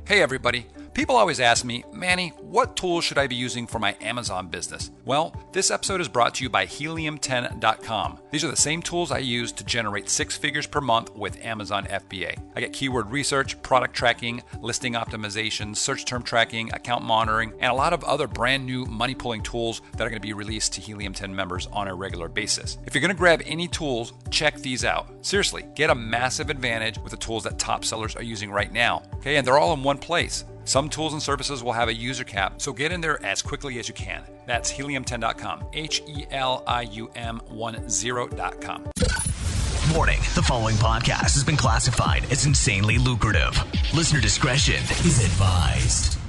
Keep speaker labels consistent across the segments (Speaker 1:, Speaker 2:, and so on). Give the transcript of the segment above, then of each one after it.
Speaker 1: Hey everybody. People always ask me, Manny, what tools should I be using for my Amazon business? Well, this episode is brought to you by Helium10.com. These are the same tools I use to generate 6 figures per month with Amazon FBA. I get keyword research, product tracking, listing optimization, search term tracking, account monitoring, and a lot of other brand new money pulling tools that are going to be released to Helium 10 members on a regular basis. If you're going to grab any tools, check these out. Seriously, get a massive advantage with the tools that top sellers are using right now. Okay, and they're all in one place. Some tools and services will have a user cap, so get in there as quickly as you can. That's Helium10.com, Helium10.com.
Speaker 2: Warning, the following podcast has been classified as insanely lucrative. Listener discretion is advised.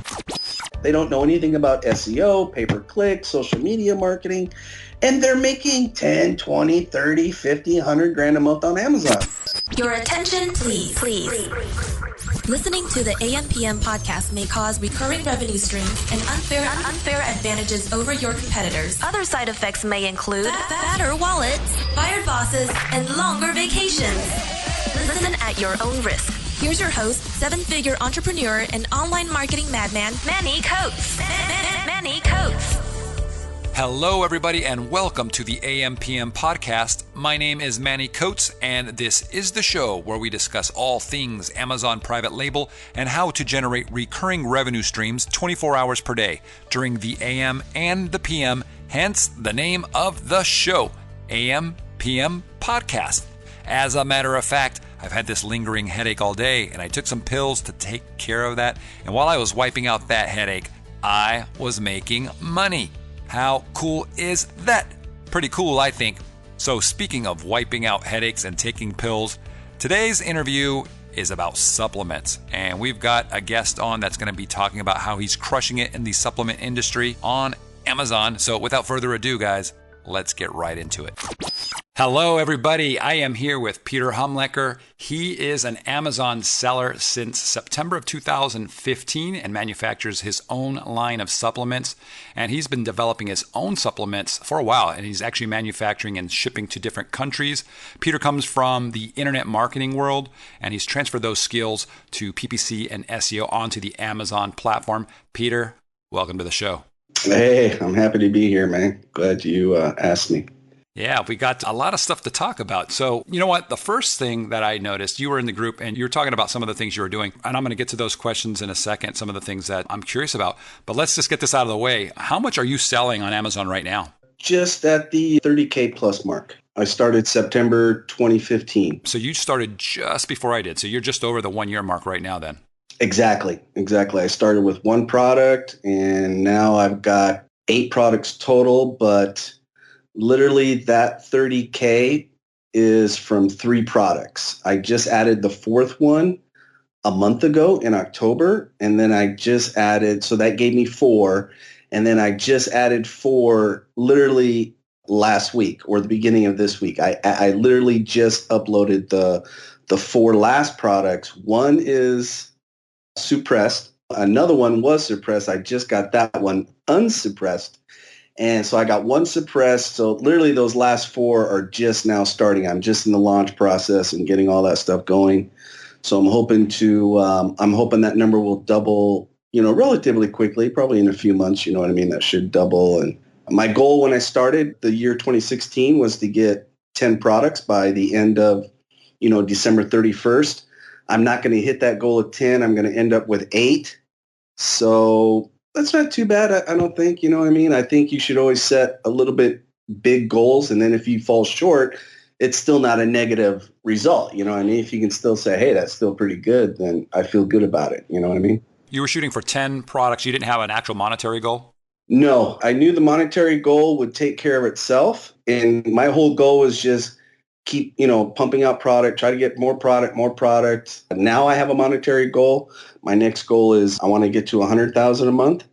Speaker 3: They don't know anything about SEO, pay-per-click, social media marketing, and they're making 10, 20, 30, 50, 100 grand a month on Amazon.
Speaker 4: Your attention, please. Listening to the AMPM podcast may cause recurring revenue streams and unfair advantages over your competitors. Other side effects may include fatter wallets, fired bosses, and longer vacations. Listen at your own risk. Here's your host, 7-figure entrepreneur and online marketing madman, Manny Coates. Manny Coates.
Speaker 1: Hello, everybody, and welcome to the AMPM podcast. My name is Manny Coates, and this is the show where we discuss all things Amazon private label and how to generate recurring revenue streams 24 hours per day during the AM and the PM, hence the name of the show, AMPM Podcast. As a matter of fact, I've had this lingering headache all day, and I took some pills to take care of that, and while I was wiping out that headache, I was making money. How cool is that? Pretty cool, I think. So speaking of wiping out headaches and taking pills, today's interview is about supplements. And we've got a guest on that's going to be talking about how he's crushing it in the supplement industry on Amazon. So without further ado, guys, let's get right into it. Hello, everybody. I am here with Peter Humleker. He is an Amazon seller since September of 2015 and manufactures his own line of supplements. And he's been developing his own supplements for a while, and he's actually manufacturing and shipping to different countries. Peter comes from the internet marketing world, and he's transferred those skills to PPC and SEO onto the Amazon platform. Peter, welcome to the show.
Speaker 3: Hey, I'm happy to be here, man. Glad you asked me.
Speaker 1: Yeah, we got a lot of stuff to talk about. So, you know what? The first thing that I noticed, you were in the group and you were talking about some of the things you were doing. And I'm going to get to those questions in a second, some of the things that I'm curious about. But let's just get this out of the way. How much are you selling on Amazon right now?
Speaker 3: Just at the 30K plus mark. I started September 2015.
Speaker 1: So you started just before I did. So you're just over the 1 year mark right now then.
Speaker 3: Exactly. I started with one product and now I've got 8 products total, but literally that 30K is from 3 products. I just added the 4th one a month ago in October, and then I just added, so that gave me 4, and then I just added 4 literally last week or the beginning of this week. I literally just uploaded the 4 last products. One is suppressed. Another one was suppressed. I just got that one unsuppressed. And so I got 1 suppressed. So literally those last 4 are just now starting. I'm just in the launch process and getting all that stuff going. So I'm hoping that number will double, relatively quickly, probably in a few months, you know what I mean? That should double. And my goal when I started the year 2016 was to get 10 products by the end of, December 31st. I'm not going to hit that goal of 10. I'm going to end up with 8. So that's not too bad, I don't think. You know what I mean? I think you should always set a little bit big goals. And then if you fall short, it's still not a negative result. You know what I mean? If you can still say, hey, that's still pretty good, then I feel good about it. You know what I mean?
Speaker 1: You were shooting for 10 products. You didn't have an actual monetary goal?
Speaker 3: No, I knew the monetary goal would take care of itself. And my whole goal was just keep, pumping out product, try to get more product. Now I have a monetary goal. My next goal is I want to get to 100,000 a month.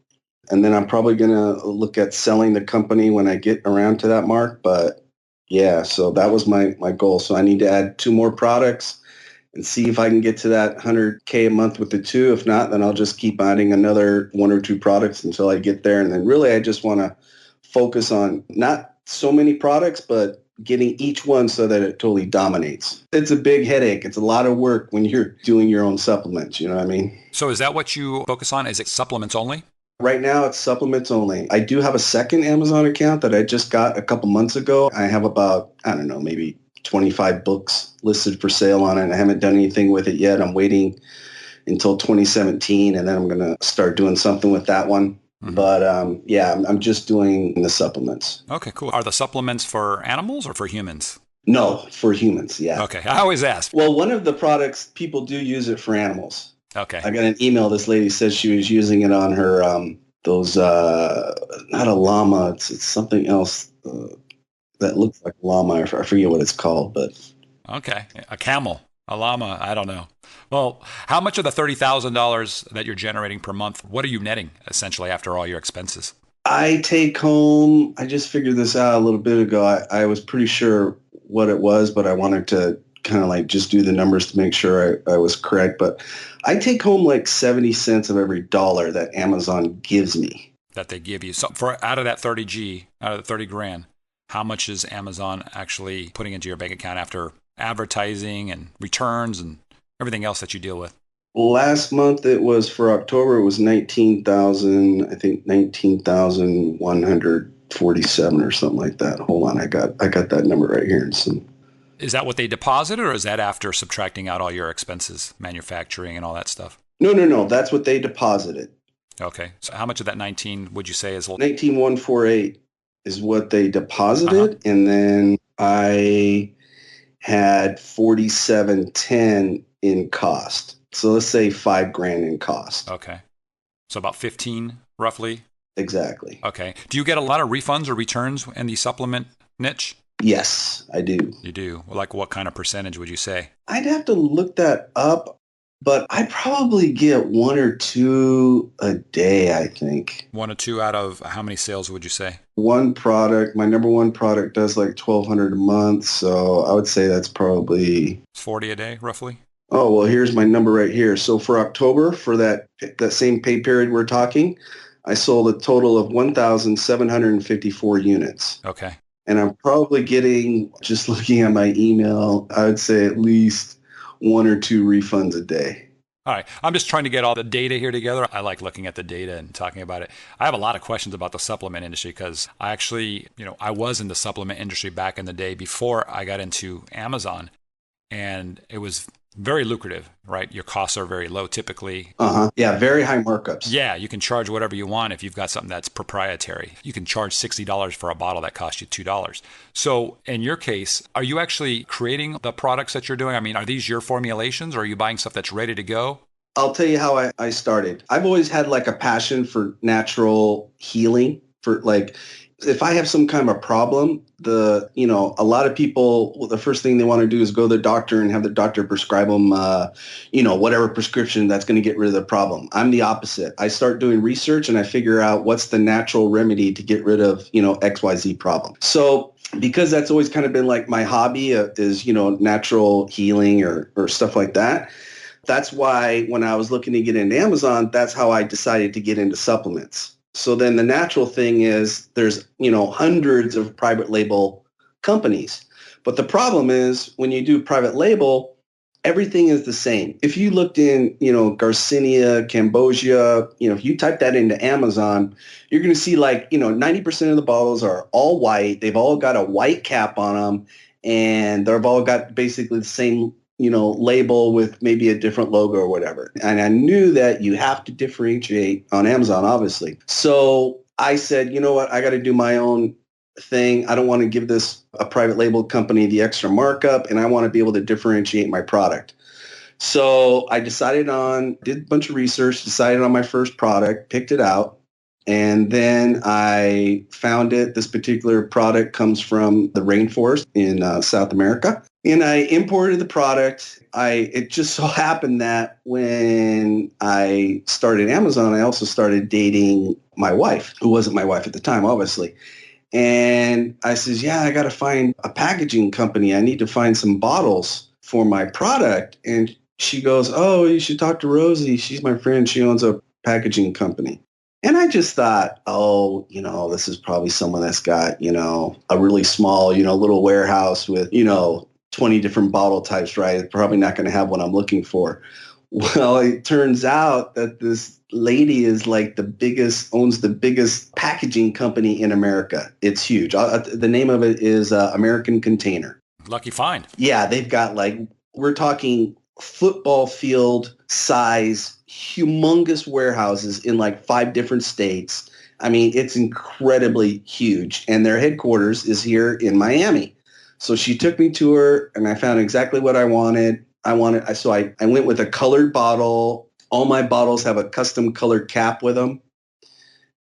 Speaker 3: And then I'm probably going to look at selling the company when I get around to that mark. But yeah, so that was my goal. So I need to add 2 more products and see if I can get to that 100K a month with the 2. If not, then I'll just keep adding another 1 or 2 products until I get there. And then really I just want to focus on not so many products, but getting each one so that it totally dominates. It's a big headache. It's a lot of work when you're doing your own supplements. You know what I mean?
Speaker 1: So is that what you focus on? Is it supplements only?
Speaker 3: Right now, it's supplements only. I do have a second Amazon account that I just got a couple months ago. I have about, I don't know, maybe 25 books listed for sale on it. I haven't done anything with it yet. I'm waiting until 2017, and then I'm going to start doing something with that one. Mm-hmm. But I'm just doing the supplements.
Speaker 1: Okay, cool. Are the supplements for animals or for humans?
Speaker 3: No, for humans, yeah.
Speaker 1: Okay, I always ask.
Speaker 3: Well, one of the products, people do use it for animals.
Speaker 1: Okay.
Speaker 3: I got an email. This lady says she was using it on her, not a llama, it's something else that looks like a llama. I forget what it's called, but.
Speaker 1: Okay, a camel, a llama, I don't know. Well, how much of the $30,000 that you're generating per month, what are you netting essentially after all your expenses?
Speaker 3: I take home, I just figured this out a little bit ago. I was pretty sure what it was, but I wanted to kind of like just do the numbers to make sure I was correct. But I take home like 70 cents of every dollar that Amazon gives me.
Speaker 1: That they give you. So for out of that 30 grand, how much is Amazon actually putting into your bank account after advertising and returns and everything else that you deal with?
Speaker 3: Last month it was for October, it was 19,147 or something like that. Hold on, I got that number right here.
Speaker 1: Is that what they deposited, or is that after subtracting out all your expenses, manufacturing and all that stuff?
Speaker 3: No. That's what they deposited.
Speaker 1: Okay. So how much of that 19 would you say is?
Speaker 3: 19,148 is what they deposited. And then I had 4710 in cost. So let's say $5,000 in cost.
Speaker 1: Okay. So about 15 roughly?
Speaker 3: Exactly.
Speaker 1: Okay. Do you get a lot of refunds or returns in the supplement niche?
Speaker 3: Yes, I do.
Speaker 1: You do? Like what kind of percentage would you say?
Speaker 3: I'd have to look that up, but I probably get 1 or 2 a day, I think.
Speaker 1: 1 or 2 out of how many sales would you say?
Speaker 3: One product, my number one product does like $1,200 a month, so I would say that's probably
Speaker 1: 40 a day, roughly.
Speaker 3: Oh, well, here's my number right here. So for October, for that same pay period we're talking, I sold a total of 1,754 units.
Speaker 1: Okay.
Speaker 3: And I'm probably getting, just looking at my email, I would say at least 1 or 2 refunds a day.
Speaker 1: All right. I'm just trying to get all the data here together. I like looking at the data and talking about it. I have a lot of questions about the supplement industry because I actually, I was in the supplement industry back in the day before I got into Amazon, and it was very lucrative, right? Your costs are very low typically.
Speaker 3: Yeah, very high markups.
Speaker 1: Yeah, you can charge whatever you want if you've got something that's proprietary. You can charge $60 for a bottle that costs you $2. So in your case, are you actually creating the products that you're doing? I mean, are these your formulations, or are you buying stuff that's ready to go?
Speaker 3: I'll tell you how I started. I've always had like a passion for natural healing, for like, if I have some kind of a problem, a lot of people, the first thing they want to do is go to the doctor and have the doctor prescribe them, whatever prescription that's going to get rid of the problem. I'm the opposite. I start doing research and I figure out what's the natural remedy to get rid of, XYZ problem. So because that's always kind of been like my hobby is, natural healing or stuff like that. That's why when I was looking to get into Amazon, that's how I decided to get into supplements. So then the natural thing is there's, hundreds of private label companies. But the problem is when you do private label, everything is the same. If you looked in, Garcinia, Cambogia, if you type that into Amazon, you're going to see 90% of the bottles are all white. They've all got a white cap on them, and they've all got basically the same label with maybe a different logo or whatever. And I knew that you have to differentiate on Amazon, obviously. So I said, you know what, I got to do my own thing. I don't want to give this a private label company the extra markup, and I want to be able to differentiate my product. So I did a bunch of research, decided on my first product, picked it out. And then I found it. This particular product comes from the rainforest in South America. And I imported the product. It just so happened that when I started Amazon, I also started dating my wife, who wasn't my wife at the time, obviously. And I says, yeah, I got to find a packaging company. I need to find some bottles for my product. And she goes, oh, you should talk to Rosie. She's my friend. She owns a packaging company. And I just thought, oh, this is probably someone that's got, a really small, little warehouse with, 20 different bottle types, right? It's probably not going to have what I'm looking for. Well, it turns out that this lady is like owns the biggest packaging company in America. It's huge. The name of it is American Container.
Speaker 1: Lucky find.
Speaker 3: Yeah, they've got we're talking football field size, humongous warehouses in 5 different states. I mean, it's incredibly huge. And their headquarters is here in Miami. So she took me to her and I found exactly what I wanted. So I went with a colored bottle. All my bottles have a custom colored cap with them.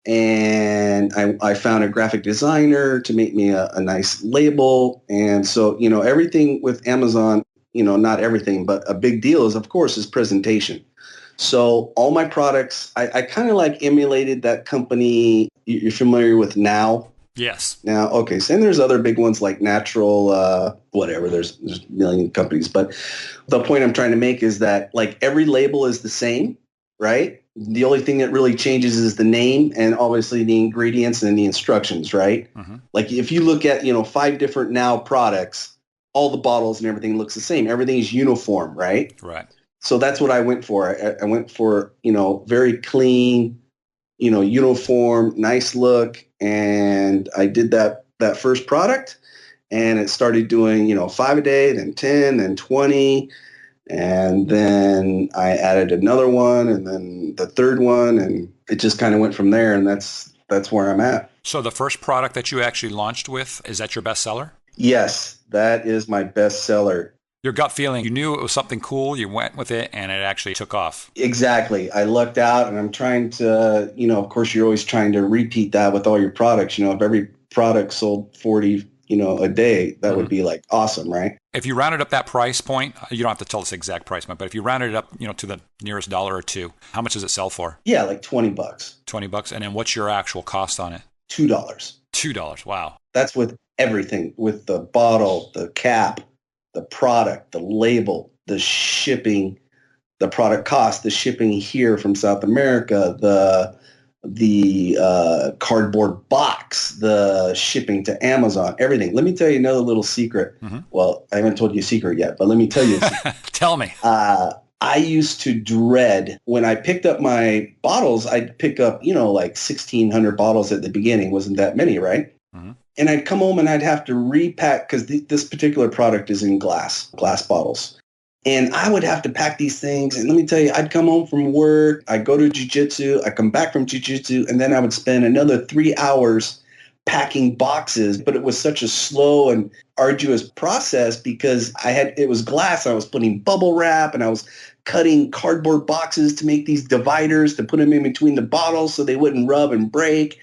Speaker 3: And I found a graphic designer to make me a nice label. And so, everything with Amazon, not everything, but a big deal is, of course, is presentation. So all my products, I kind of emulated that company. You're familiar with Now?
Speaker 1: Yes.
Speaker 3: Now, okay. So then there's other big ones like Natural, whatever. There's a million companies. But the point I'm trying to make is that every label is the same, right? The only thing that really changes is the name and obviously the ingredients and the instructions, right? Mm-hmm. If you look at, 5 different Now products, all the bottles and everything looks the same. Everything's uniform, right?
Speaker 1: Right.
Speaker 3: So that's what I went for. I went for, very clean, uniform, nice look. And I did that first product and it started doing, 5 a day, then 10, then 20. And then I added another one and then the third one. And it just kind of went from there. And that's where I'm at.
Speaker 1: So the first product that you actually launched with, is that your best seller?
Speaker 3: Yes, that is my best seller.
Speaker 1: Your gut feeling, you knew it was something cool, you went with it, and it actually took off.
Speaker 3: Exactly. I lucked out, and I'm trying to, of course, you're always trying to repeat that with all your products. If every product sold 40, a day, that would be awesome, right?
Speaker 1: If you rounded up that price point, you don't have to tell us the exact price point, but if you rounded it up, to the nearest $1 or $2, how much does it sell for?
Speaker 3: Yeah, $20.
Speaker 1: $20. And then what's your actual cost on it?
Speaker 3: $2.
Speaker 1: $2. Wow.
Speaker 3: That's with everything, with the bottle, the cap, the product, the label, the shipping, the product cost, the shipping here from South America, the cardboard box, the shipping to Amazon, everything. Let me tell you another little secret. Mm-hmm. Well, I haven't told you a secret yet, but let me tell you.
Speaker 1: Tell me.
Speaker 3: I used to dread when I picked up my bottles, I'd pick up, 1,600 bottles at the beginning. Wasn't that many, right? Mm-hmm. And I'd come home and I'd have to repack because this particular product is in glass bottles. And I would have to pack these things. And let me tell you, I'd come home from work, I'd go to jiu-jitsu, I'd come back from jiu-jitsu, and then I would spend another 3 hours packing boxes. But it was such a slow and arduous process because it was glass. I was putting bubble wrap and I was cutting cardboard boxes to make these dividers to put them in between the bottles so they wouldn't rub and break.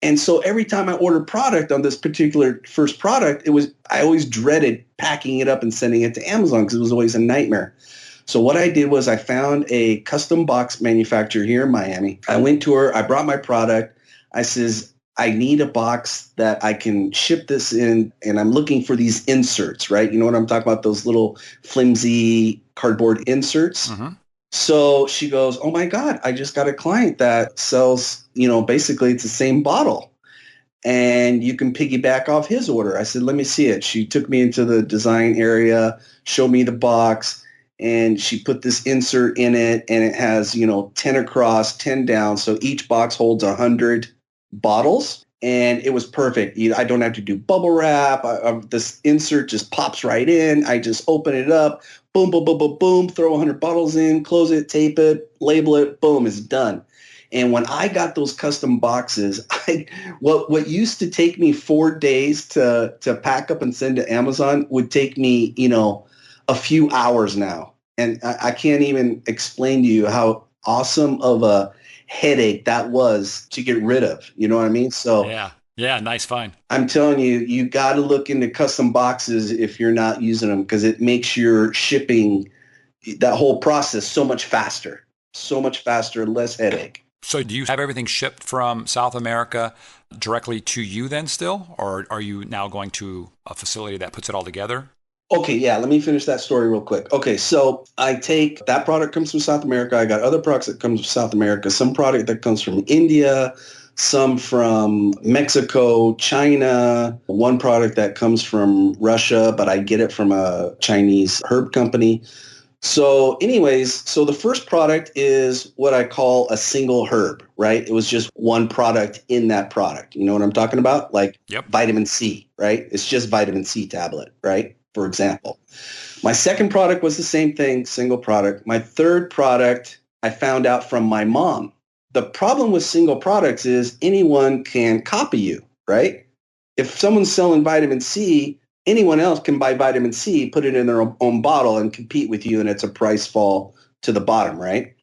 Speaker 3: And so every time I ordered product on this particular first product, I always dreaded packing it up and sending it to Amazon because it was always a nightmare. So what I did was I found a custom box manufacturer here in Miami. I went to her. I brought my product. I says, I need a box that I can ship this in, and I'm looking for these inserts, right? You know what I'm talking about? Those little flimsy cardboard inserts. Mm-hmm. So she goes, oh my God, I just got a client that sells, basically it's the same bottle and you can piggyback off his order. I said, let me see it. She took me into the design area, showed me the box, and she put this insert in it and it has, 10 across, 10 down. So each box holds 100 bottles. And it was perfect. I don't have to do bubble wrap. This insert just pops right in. I just open it up. Boom, boom, boom, boom, boom. Throw 100 bottles in, close it, tape it, label it. Boom, it's done. And when I got those custom boxes, what used to take me 4 days to pack up and send to Amazon would take me, a few hours now. And I can't even explain to you how awesome of a headache that was to get rid of. You know what I mean? So
Speaker 1: yeah, nice find.
Speaker 3: I'm telling you, you got to look into custom boxes if you're not using them because it makes your shipping, that whole process so much faster, less headache.
Speaker 1: So do you have everything shipped from South America directly to you then still, or are you now going to a facility that puts it all together?
Speaker 3: Okay, yeah, let me finish that story real quick. Okay, so I take that product comes from South America. I got other products that comes from South America, some product that comes from India, some from Mexico, China, one product that comes from Russia, but I get it from a Chinese herb company. So anyways, so the first product is what I call a single herb, right? It was just one product in that product. You know what I'm talking about? Like
Speaker 1: Yep.
Speaker 3: vitamin C, right? It's just vitamin C tablet, right? For example. My second product was the same thing, single product. My third product, I found out from my mom. The problem with single products is anyone can copy you, right? If someone's selling vitamin C, anyone else can buy vitamin C, put it in their own bottle and compete with you, and it's a price fall to the bottom, right?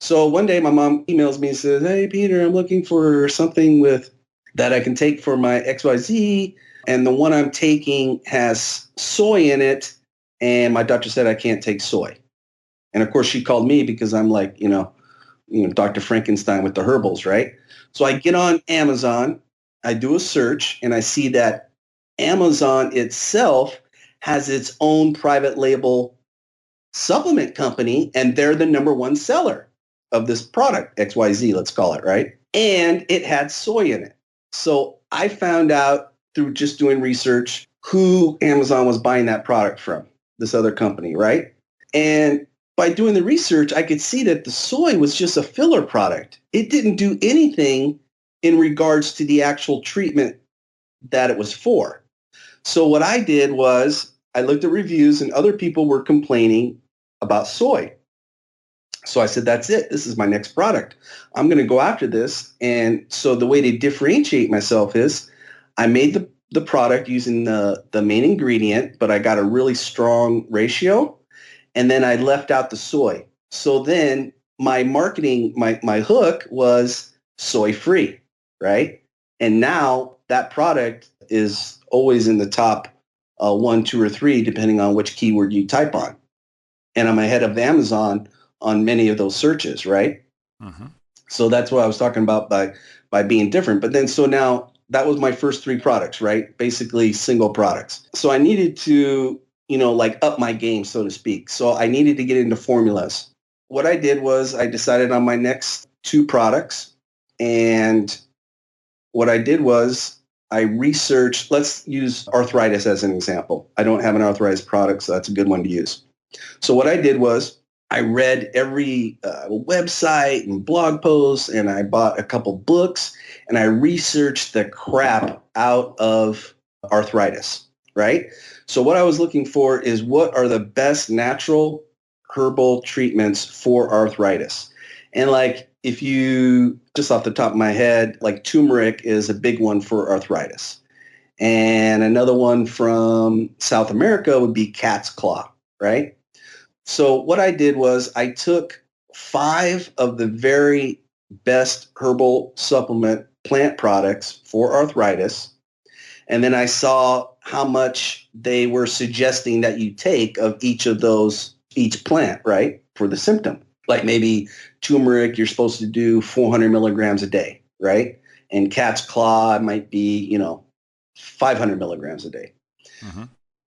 Speaker 3: So one day my mom emails me and says, hey, Peter, I'm looking for something with that I can take for my XYZ, and the one I'm taking has soy in it, and my doctor said I can't take soy. And of course, she called me because I'm like, Dr. Frankenstein with the herbals, right? So I get on Amazon, I do a search, and I see that Amazon itself has its own private label supplement company, and they're the number one seller of this product, XYZ, let's call it, right? And it had soy in it. So I found out through just doing research who Amazon was buying that product from, this other company, right? And by doing the research, I could see that the soy was just a filler product. It didn't do anything in regards to the actual treatment that it was for. So what I did was I looked at reviews and other people were complaining about soy. So I said, that's it. This is my next product. I'm going to go after this. And so the way to differentiate myself is I made the product using the main ingredient, but I got a really strong ratio. And then I left out the soy. So then my marketing, my hook was soy free, right? And now that product is always in the top 1, 2, or 3, depending on which keyword you type on. And I'm ahead of Amazon on many of those searches, right? Mm-hmm. So that's what I was talking about by being different. But then so now that was my first 3 products, right? Basically single products. So I needed to, up my game, so to speak. So I needed to get into formulas. What I did was I decided on my next 2 products. And what I did was I researched, let's use arthritis as an example. I don't have an arthritis product, so that's a good one to use. So what I did was I read every website and blog posts, and I bought a couple books, and I researched the crap out of arthritis, right? So what I was looking for is what are the best natural herbal treatments for arthritis. And like if you, just off the top of my head, like turmeric is a big one for arthritis. And another one from South America would be cat's claw, right? So what I did was I took 5 of the very best herbal supplement plant products for arthritis, and then I saw how much they were suggesting that you take of each of those, each plant, right, for the symptom. Like maybe turmeric, you're supposed to do 400 milligrams a day, right? And cat's claw might be, 500 milligrams a day. Mm-hmm.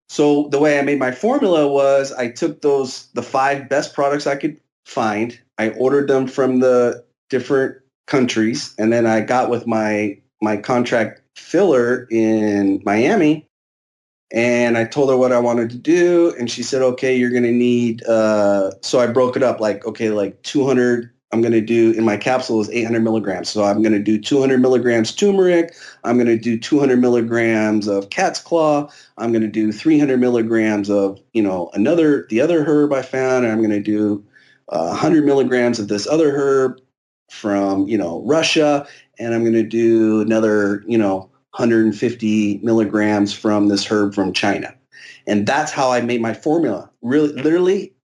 Speaker 3: So the way I made my formula was I took the 5 best products I could find. I ordered them from the different countries, and then I got with my contract filler in Miami, and I told her what I wanted to do, and she said, okay, you're going to need, so I broke it up like 200, I'm going to do, in my capsule is 800 milligrams. So I'm going to do 200 milligrams turmeric. I'm going to do 200 milligrams of cat's claw. I'm going to do 300 milligrams of, the other herb I found. And I'm going to do 100 milligrams of this other herb from, Russia. And I'm going to do another, 150 milligrams from this herb from China. And that's how I made my formula. Really, literally,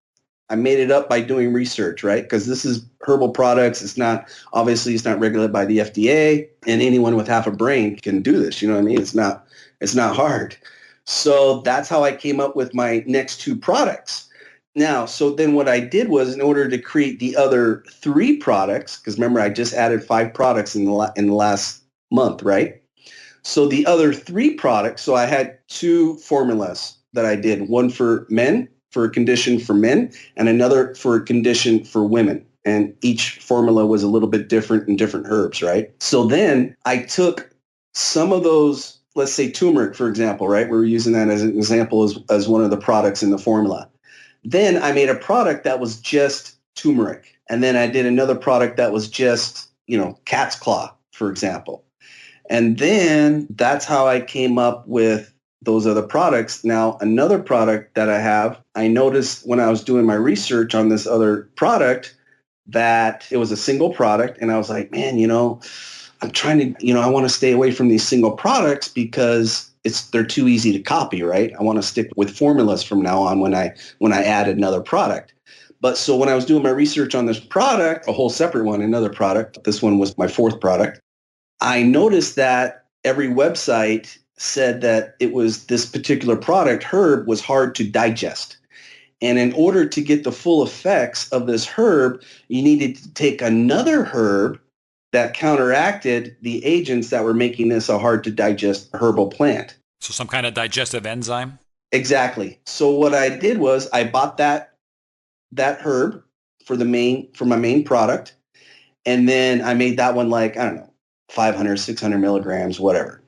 Speaker 3: I made it up by doing research, right? Because this is herbal products. It's not regulated by the FDA, and anyone with half a brain can do this. You know what I mean? It's not hard. So that's how I came up with my next 2 products. Now, so then what I did was, in order to create the other 3 products, because remember I just added 5 products in the last month, right? So the other 3 products, so I had 2 formulas. that I did, one for men, for a condition for men, and another for a condition for women. And each formula was a little bit different in different herbs, right? So then I took some of those, let's say turmeric, for example, right? We're using that as an example as one of the products in the formula. Then I made a product that was just turmeric. And then I did another product that was just, cat's claw, for example. And then that's how I came up with those other products. Now, another product that I have, I noticed when I was doing my research on this other product that it was a single product. And I was like, man, I'm trying to, I want to stay away from these single products because they're too easy to copy, right? I want to stick with formulas from now on when I add another product. But so when I was doing my research on this product, a whole separate one, another product, this one was my fourth product, I noticed that every website said that it was this particular product, herb, was hard to digest. And in order to get the full effects of this herb, you needed to take another herb that counteracted the agents that were making this a hard to digest herbal plant.
Speaker 1: So some kind of digestive enzyme?
Speaker 3: Exactly. So what I did was I bought that herb for my main product. And then I made that one 500, 600 milligrams, whatever.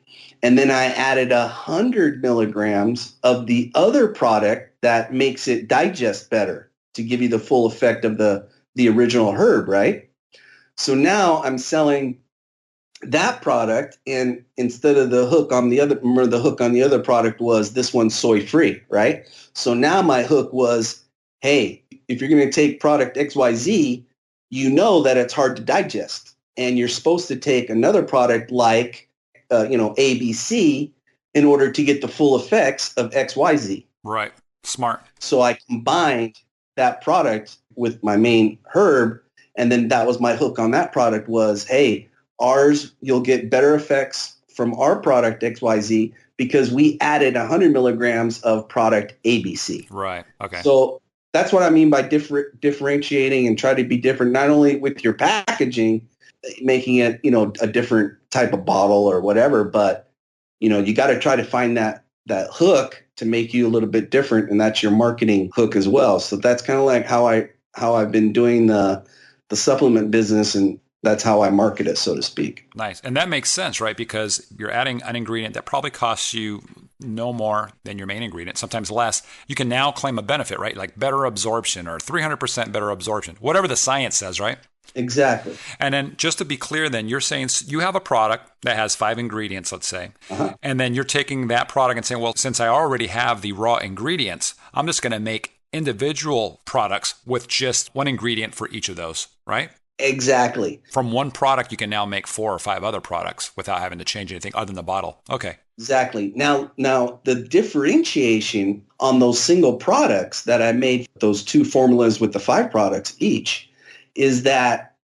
Speaker 3: And then I added 100 milligrams of the other product that makes it digest better to give you the full effect of the original herb, right? So now I'm selling that product, and instead of the hook on the other product was this one's soy free, right? So now my hook was, hey, if you're going to take product XYZ, you know that it's hard to digest, and you're supposed to take another product like ABC in order to get the full effects of XYZ.
Speaker 1: Right. Smart.
Speaker 3: So I combined that product with my main herb, and then that was my hook on that product was, hey, ours, you'll get better effects from our product XYZ because we added 100 milligrams of product ABC.
Speaker 1: Right. Okay.
Speaker 3: So that's what I mean by differentiating and try to be different, not only with your packaging, making it, a different type of bottle or whatever, but, you got to try to find that hook to make you a little bit different. And that's your marketing hook as well. So that's kind of like how I've been doing the supplement business, and that's how I market it, so to speak.
Speaker 1: Nice. And that makes sense, right? Because you're adding an ingredient that probably costs you no more than your main ingredient, sometimes less. You can now claim a benefit, right? Like better absorption or 300% better absorption, whatever the science says, right?
Speaker 3: Exactly.
Speaker 1: And then just to be clear, then you're saying you have a product that has 5 ingredients, let's say, and then you're taking that product and saying, well, since I already have the raw ingredients, I'm just going to make individual products with just one ingredient for each of those, right?
Speaker 3: Exactly.
Speaker 1: From one product, you can now make 4 or 5 other products without having to change anything other than the bottle. Okay.
Speaker 3: Exactly. Now the differentiation on those single products that I made, those 2 formulas with the 5 products each, is that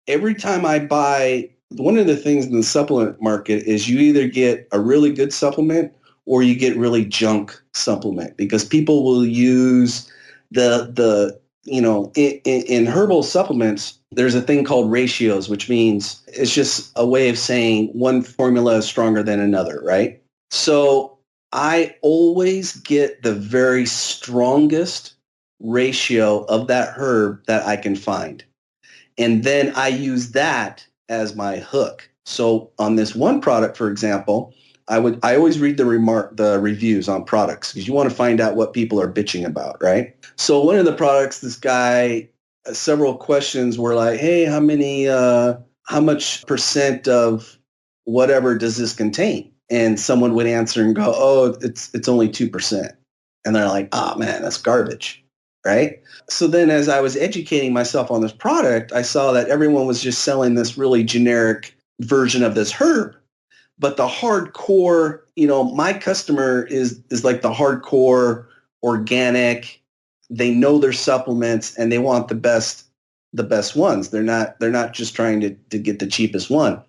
Speaker 3: every time I buy, one of the things in the supplement market is you either get a really good supplement or you get really junk supplement, because people will use in herbal supplements, there's a thing called ratios, which means it's just a way of saying one formula is stronger than another, right? So I always get the very strongest ratio of that herb that I can find. And then I use that as my hook. So on this one product, for example, I always read the reviews on products because you want to find out what people are bitching about, right? So one of the products, this guy, several questions were like, hey, how much percent of whatever does this contain? And someone would answer and go, oh, it's only 2%. And they're like, oh man, that's garbage, right? So then as I was educating myself on this product, I saw that everyone was just selling this really generic version of this herb. But the hardcore, my customer is like the hardcore organic. They know their supplements and they want the best ones. They're not just trying to get the cheapest one.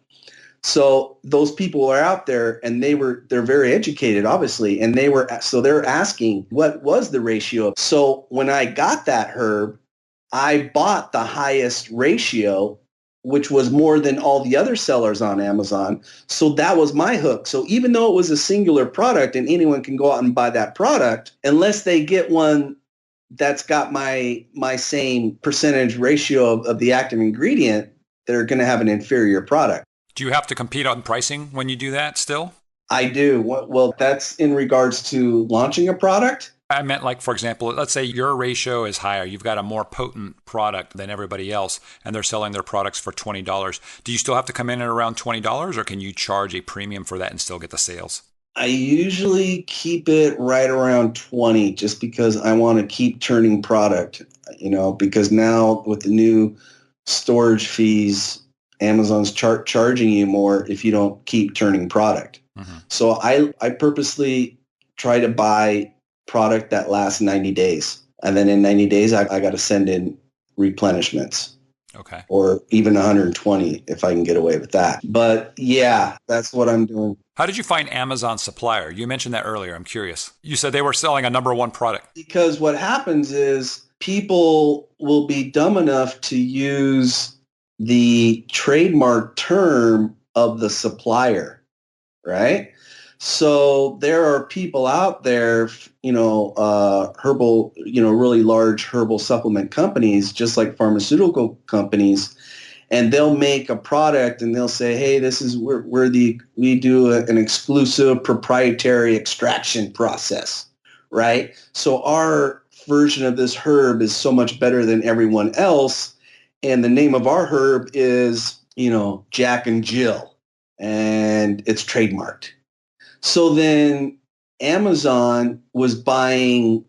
Speaker 3: So those people are out there and they're very educated, obviously, and they're asking what was the ratio. So when I got that herb, I bought the highest ratio which was more than all the other sellers on Amazon. So that was my hook. So even though it was a singular product and anyone can go out and buy that product, unless they get one that's got my same percentage ratio of the active ingredient, they're going to have an inferior product.
Speaker 1: Do you have to compete on pricing when you do that still?
Speaker 3: I do. Well, that's in regards to launching a product.
Speaker 1: I meant like, for example, let's say your ratio is higher. You've got a more potent product than everybody else, and they're selling their products for $20. Do you still have to come in at around $20, or can you charge a premium for that and still get the sales?
Speaker 3: I usually keep it right around 20 just because I want to keep turning product, because now with the new storage fees, Amazon's charging you more if you don't keep turning product. Mm-hmm. So I purposely try to buy product that lasts 90 days. And then in 90 days, I got to send in replenishments.
Speaker 1: Okay.
Speaker 3: Or even 120 if I can get away with that. But yeah, that's what I'm doing.
Speaker 1: How did you find Amazon Supplier? You mentioned that earlier. I'm curious. You said they were selling a number one product.
Speaker 3: Because what happens is people will be dumb enough to use the trademark term of the supplier, right? So there are people out there, herbal, really large herbal supplement companies, just like pharmaceutical companies, and they'll make a product and they'll say, hey, this is we do an exclusive proprietary extraction process, right? So our version of this herb is so much better than everyone else. And the name of our herb is, Jack and Jill, and it's trademarked. So then Amazon was buying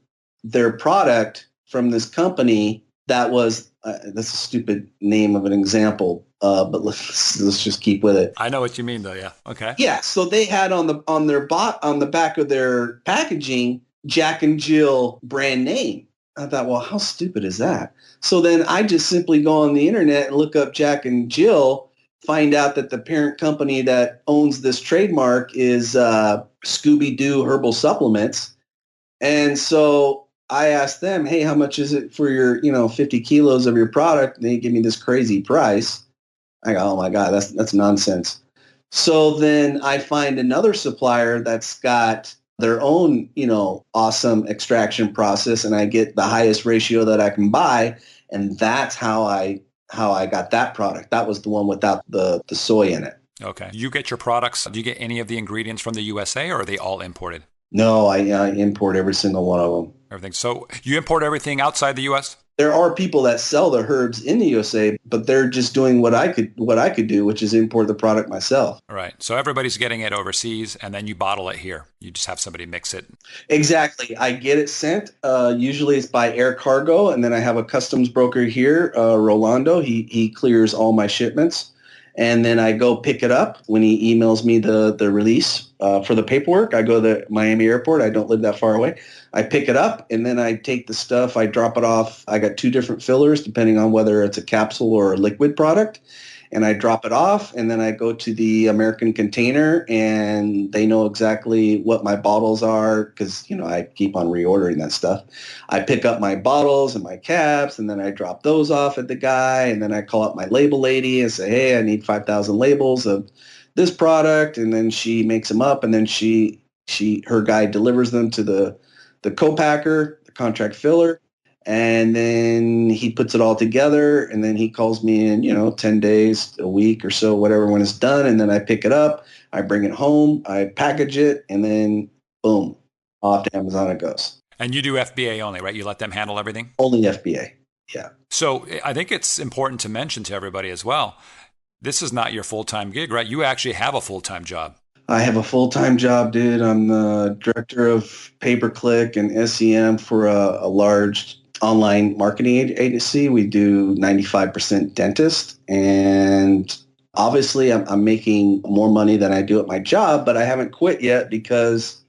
Speaker 3: their product from this company that was, that's a stupid name of an example, but let's just keep with it.
Speaker 1: I know what you mean though, yeah. Okay.
Speaker 3: Yeah, so they had on the back of their packaging, Jack and Jill brand name. I thought, well, how stupid is that? So then I just simply go on the internet and look up Jack and Jill, find out that the parent company that owns this trademark is Scooby-Doo Herbal Supplements. And so I asked them, hey, how much is it for your, 50 kilos of your product? And they give me this crazy price. I go, oh my God, that's nonsense. So then I find another supplier that's got their own, awesome extraction process, and I get the highest ratio that I can buy. And that's how I got that product. That was the one without the soy in it.
Speaker 1: Okay. You get your products, do you get any of the ingredients from the USA, or are they all imported?
Speaker 3: No, I import every single one of them.
Speaker 1: Everything. So you import everything outside the US?
Speaker 3: There are people that sell the herbs in the USA, but they're just doing what I could do, which is import the product myself.
Speaker 1: All right. So everybody's getting it overseas, and then you bottle it here. You just have somebody mix it.
Speaker 3: Exactly. I get it sent. Usually it's by air cargo, and then I have a customs broker here, Rolando. He clears all my shipments, and then I go pick it up when he emails me the release for the paperwork. I go to Miami Airport. I don't live that far away. I pick it up, and then I take the stuff, I drop it off. I got 2 different fillers depending on whether it's a capsule or a liquid product, and I drop it off, and then I go to the American container, and they know exactly what my bottles are because, I keep on reordering that stuff. I pick up my bottles and my caps, and then I drop those off at the guy, and then I call up my label lady and say, hey, I need 5,000 labels of this product, and then she makes them up, and then her guy delivers them to the co-packer, the contract filler, and then he puts it all together, and then he calls me in, 10 days, a week or so, whatever, when it's done, and then I pick it up, I bring it home, I package it, and then boom, off to Amazon it goes.
Speaker 1: And you do FBA only, right? You let them handle everything?
Speaker 3: Only FBA, yeah.
Speaker 1: So I think it's important to mention to everybody as well, this is not your full-time gig, right? You actually have a full-time job.
Speaker 3: I have a full-time job, dude. I'm the director of pay-per-click and SEM for a large online marketing agency. We do 95% dentist. And obviously, I'm making more money than I do at my job, but I haven't quit yet because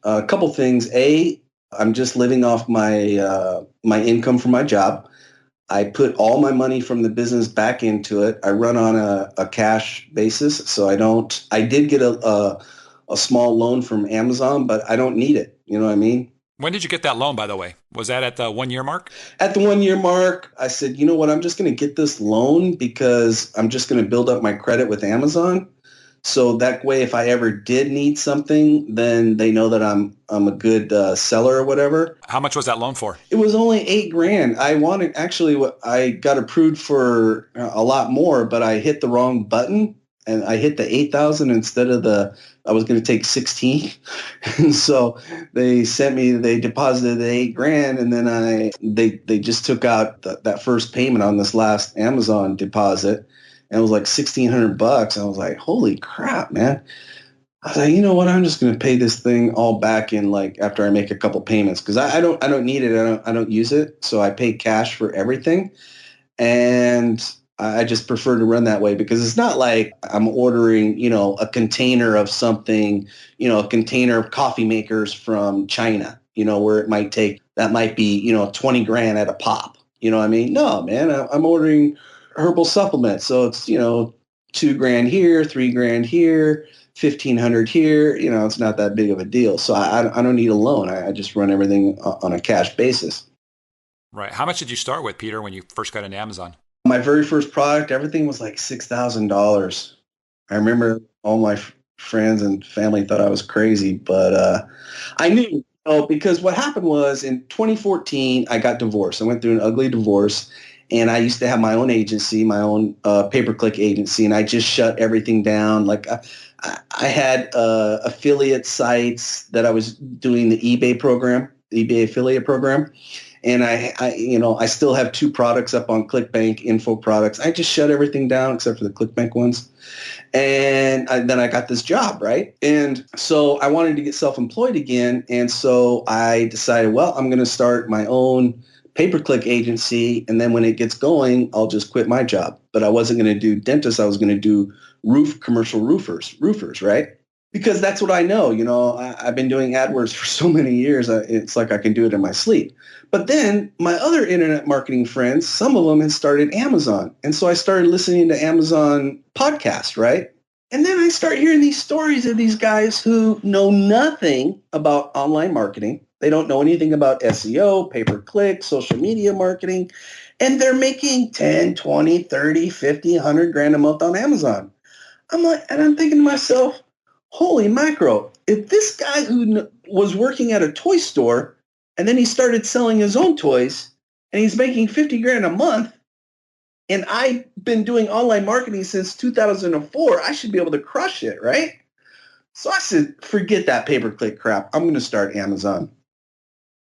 Speaker 3: a couple things. A, I'm just living off my income from my job. I put all my money from the business back into it. I run on a cash basis, so I did get a small loan from Amazon, but I don't need it. You know what I mean?
Speaker 1: When did you get that loan, by the way? Was that at the 1 year mark?
Speaker 3: At the 1 year mark, I said, you know what, I'm just going to get this loan because I'm just going to build up my credit with Amazon. So that way, if I ever did need something, then they know that I'm a good seller or whatever.
Speaker 1: How much was that loan for?
Speaker 3: It was only $8,000. I got approved for a lot more, but I hit the wrong button and I hit the 8,000 instead of I was going to take 16. And so they deposited the $8,000 and then they just took out that first payment on this last Amazon deposit. And it was like $1,600. I was like, holy crap, man. I was like, you know what? I'm just going to pay this thing all back in like after I make a couple payments because I don't need it. I don't use it. So I pay cash for everything. And I just prefer to run that way because it's not like I'm ordering, a container of something, a container of coffee makers from China, where it might be, $20,000 at a pop. You know what I mean? No, man, I'm ordering herbal supplements. So it's, $2,000 here, $3,000 here, $1,500 here. It's not that big of a deal. So I don't need a loan. I just run everything on a cash basis.
Speaker 1: Right. How much did you start with, Peter, when you first got into Amazon?
Speaker 3: My very first product, everything was like $6,000. I remember all my friends and family thought I was crazy, but I knew, because what happened was in 2014, I got divorced. I went through an ugly divorce. And I used to have my own agency, my own pay-per-click agency, and I just shut everything down. Like I had affiliate sites that I was doing the eBay affiliate program. And I still have 2 products up on ClickBank, info products. I just shut everything down except for the ClickBank ones. And then I got this job, right? And so I wanted to get self-employed again. And so I decided, well, I'm going to start my own pay-per-click agency, and then when it gets going, I'll just quit my job. But I wasn't going to do dentists. I was going to do commercial roofers, right? Because that's what I know. I've been doing AdWords for so many years. It's like I can do it in my sleep. But then my other internet marketing friends, some of them had started Amazon. And so I started listening to Amazon podcasts, right? And then I start hearing these stories of these guys who know nothing about online marketing. They don't know anything about SEO, pay-per-click, social media marketing, and they're making 10, 20, 30, 50, $100,000 a month on Amazon. I'm thinking to myself, holy macro, if this guy who was working at a toy store and then he started selling his own toys and he's making $50,000 a month, and I've been doing online marketing since 2004, I should be able to crush it, right? So I said, forget that pay-per-click crap. I'm going to start Amazon.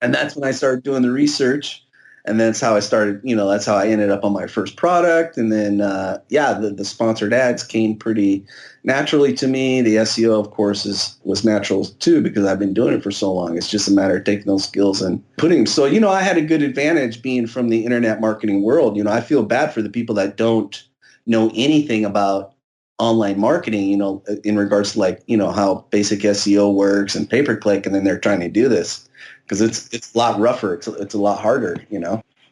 Speaker 3: And that's when I started doing the research. And that's how I started, that's how I ended up on my first product. And then, the sponsored ads came pretty naturally to me. The SEO, of course, was natural too, because I've been doing it for so long. It's just a matter of taking those skills and putting them. So, I had a good advantage being from the internet marketing world. I feel bad for the people that don't know anything about online marketing, in regards to how basic SEO works and pay-per-click, and then they're trying to do this. Because it's a lot rougher. It's a lot harder,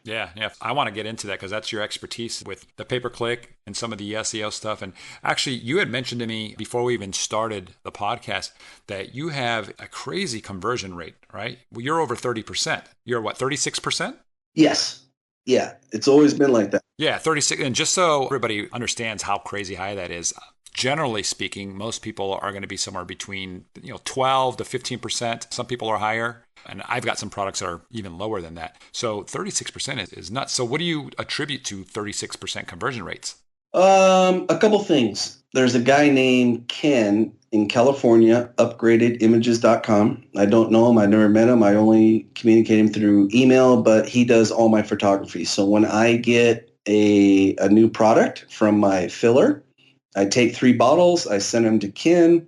Speaker 1: Yeah. I want to get into that because that's your expertise with the pay-per-click and some of the SEO stuff. And actually, you had mentioned to me before we even started the podcast that you have a crazy conversion rate, right? Well, you're over 30%. You're what, 36%?
Speaker 3: Yes. Yeah. It's always been like that.
Speaker 1: Yeah, 36. And just so everybody understands how crazy high that is, generally speaking, most people are going to be somewhere between 12 to 15%. Some people are higher. And I've got some products that are even lower than that. So 36% is nuts. So what do you attribute to 36% conversion rates?
Speaker 3: A couple things. There's a guy named Ken in California, upgradedimages.com. I don't know him. I never met him. I only communicate him through email, but he does all my photography. So when I get a new product from my filler, I take 3 bottles, I send them to Ken,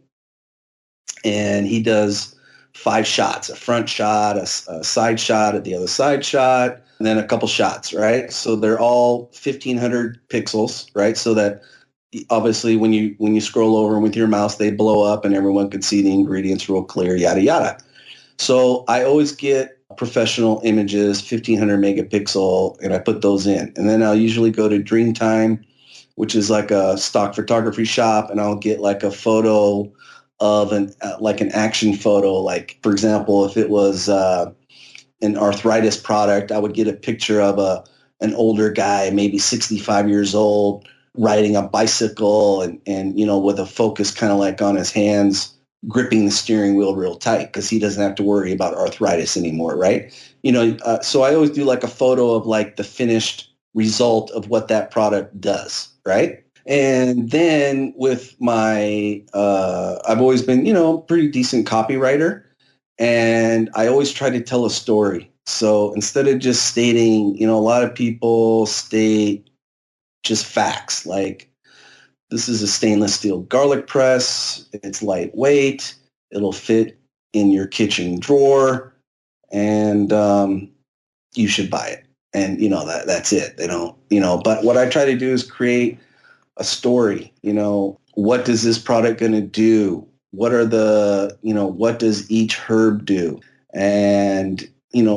Speaker 3: and he does 5 shots, a front shot, a side shot, at the other side shot, and then a couple shots, right? So they're all 1,500 pixels, right? So that obviously when you scroll over with your mouse, they blow up and everyone can see the ingredients real clear, yada, yada. So I always get professional images, 1,500 megapixel, and I put those in. And then I'll usually go to Dreamtime, which is like a stock photography shop, and I'll get like a photo of an action photo. Like, for example, if it was an arthritis product, I would get a picture of an older guy, maybe 65 years old, riding a bicycle and with a focus kind of like on his hands, gripping the steering wheel real tight because he doesn't have to worry about arthritis anymore, right? So I always do like a photo of like the finished result of what that product does, right? And then with my, I've always been, pretty decent copywriter, and I always try to tell a story. So instead of just stating, a lot of people state just facts like, this is a stainless steel garlic press. It's lightweight. It'll fit in your kitchen drawer, and you should buy it. And that's it. They don't, But what I try to do is create a story. What does this product going to do? What are the, what does each herb do? And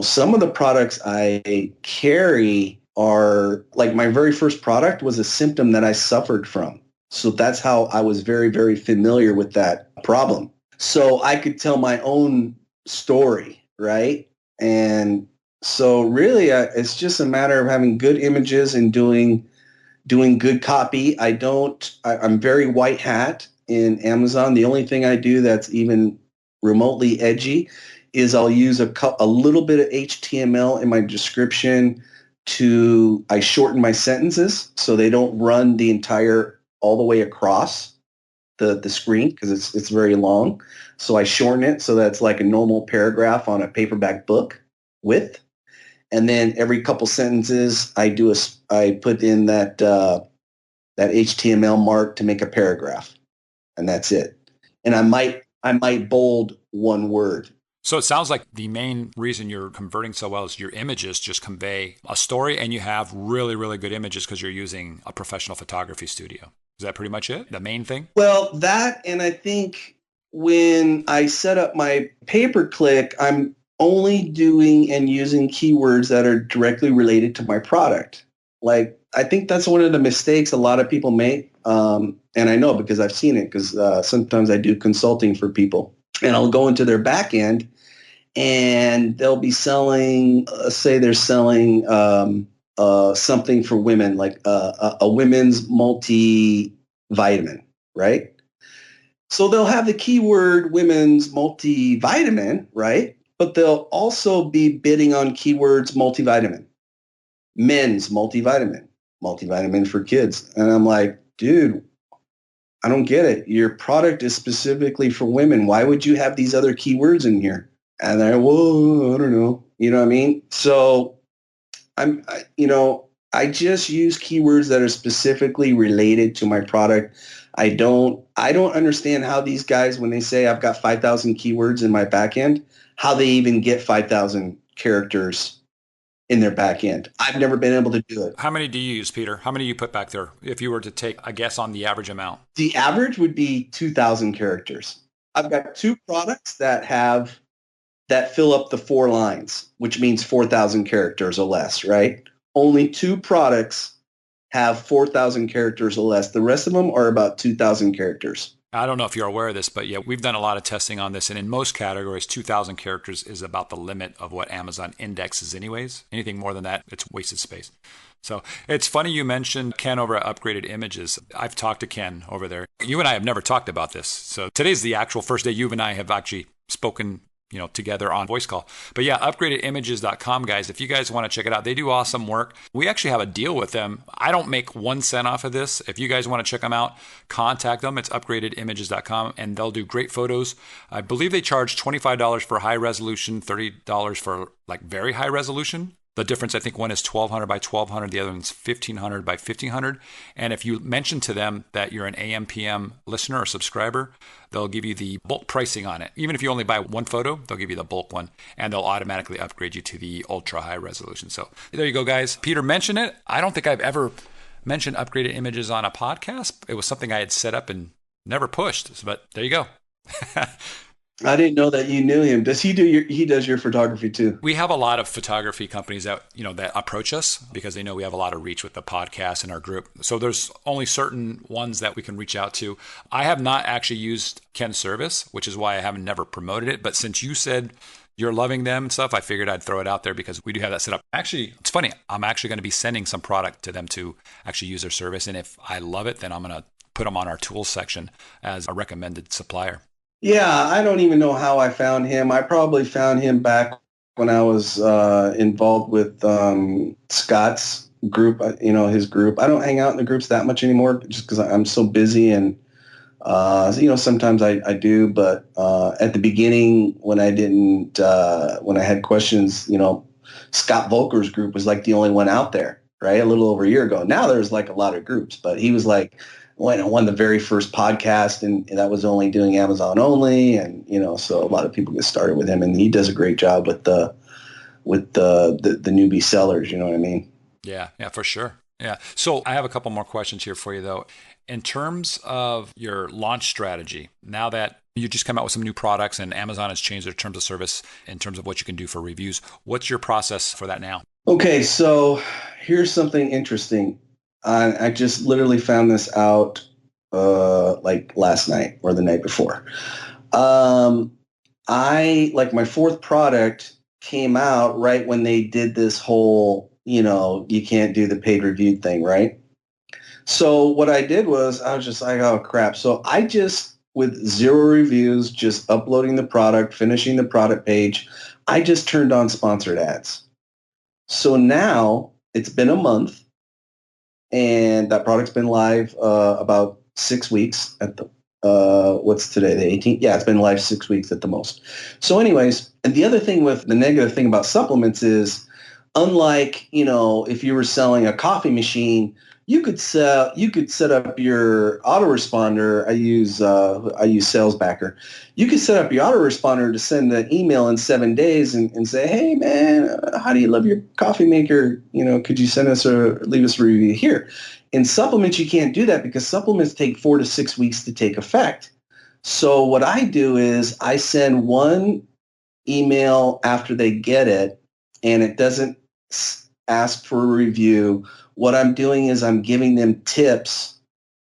Speaker 3: some of the products I carry are like my very first product was a symptom that I suffered from. So that's how I was very, very familiar with that problem. So I could tell my own story, right? And so really it's just a matter of having good images and doing good copy. I'm very white hat in Amazon. The only thing I do that's even remotely edgy is I'll use a little bit of HTML in my description I shorten my sentences so they don't run all the way across the screen because it's very long. So I shorten it so that's like a normal paragraph on a paperback book width. And then every couple sentences I put in that HTML mark to make a paragraph, and that's it. And I might bold one word.
Speaker 1: So it sounds like the main reason you're converting so well is your images just convey a story, and you have really, really good images because you're using a professional photography studio. Is that pretty much it? The main thing?
Speaker 3: Well, that, and I think when I set up my pay-per-click, I'm only doing and using keywords that are directly related to my product. Like, I think that's one of the mistakes a lot of people make. And I know because I've seen it because sometimes I do consulting for people, and I'll go into their back end and they'll be selling, say they're selling something for women, like a women's multivitamin, right? So they'll have the keyword women's multivitamin, right? But they'll also be bidding on keywords multivitamin, men's multivitamin, multivitamin for kids. And I'm like, dude, I don't get it. Your product is specifically for women. Why would you have these other keywords in here? And they're, whoa, I don't know. You know what I mean? So I just use keywords that are specifically related to my product. I don't understand how these guys, when they say I've got 5,000 keywords in my back end, how they even get 5,000 characters in their back end. I've never been able to do it.
Speaker 1: How many do you use, Peter? How many do you put back there if you were to take a guess on the average amount?
Speaker 3: The average would be 2,000 characters. I've got two products that fill up the 4 lines, which means 4,000 characters or less, right? Only 2 products have 4,000 characters or less. The rest of them are about 2,000 characters.
Speaker 1: I don't know if you're aware of this, but yeah, we've done a lot of testing on this. And in most categories, 2,000 characters is about the limit of what Amazon indexes anyways. Anything more than that, it's wasted space. So it's funny you mentioned Ken over at Upgraded Images. I've talked to Ken over there. You and I have never talked about this. So today's the actual first day you and I have actually spoken together on voice call. But yeah, upgradedimages.com, guys. If you guys want to check it out, they do awesome work. We actually have a deal with them. I don't make 1 cent off of this. If you guys want to check them out, contact them. It's upgradedimages.com, and they'll do great photos. I believe they charge $25 for high resolution, $30 for like very high resolution. The difference, I think one is 1200 by 1200, the other one's 1500 by 1500. And if you mention to them that you're an AMPM listener or subscriber, they'll give you the bulk pricing on it. Even if you only buy 1 photo, they'll give you the bulk one, and they'll automatically upgrade you to the ultra high resolution. So there you go, guys. Peter mentioned it. I don't think I've ever mentioned Upgraded Images on a podcast. It was something I had set up and never pushed, but there you go.
Speaker 3: I didn't know that you knew him. Does he does your photography too?
Speaker 1: We have a lot of photography companies that approach us because they know we have a lot of reach with the podcast and our group. So there's only certain ones that we can reach out to. I have not actually used Ken's service, which is why I haven't never promoted it. But since you said you're loving them and stuff, I figured I'd throw it out there because we do have that set up. Actually, it's funny. I'm actually going to be sending some product to them to actually use their service. And if I love it, then I'm going to put them on our tools section as a recommended supplier.
Speaker 3: Yeah, I don't even know how I found him. I probably found him back when I was involved with Scott's group, his group. I don't hang out in the groups that much anymore just because I'm so busy and sometimes I do, but at the beginning when I didn't, when I had questions, Scott Volker's group was like the only one out there, right? A little over a year ago. Now there's like a lot of groups, but he was like one of the very first podcast, and that was only doing Amazon only, and so a lot of people get started with him, and he does a great job with the newbie sellers. You know what I mean?
Speaker 1: Yeah, for sure. Yeah. So I have a couple more questions here for you though. In terms of your launch strategy, now that you just come out with some new products and Amazon has changed their terms of service in terms of what you can do for reviews, what's your process for that now?
Speaker 3: Okay, so here's something interesting. I just literally found this out like last night or the night before. My fourth product came out right when they did this whole, you can't do the paid review thing, right? So what I did was I was just like, oh crap. So I just, with 0 reviews, just uploading the product, finishing the product page, I just turned on sponsored ads. So now it's been a month and that product's been live about 6 weeks at the, what's today, the 18th? Yeah, it's been live 6 weeks at the most. So anyways, and the other thing with the negative thing about supplements is, unlike, if you were selling a coffee machine, you could set up your autoresponder. I use SalesBacker. You could set up your autoresponder to send an email in 7 days and say, hey man, how do you love your coffee maker? Could you send us or leave us a review here? In supplements, you can't do that because supplements take 4 to 6 weeks to take effect. So what I do is I send one email after they get it, and it doesn't ask for a review. What I'm doing is I'm giving them tips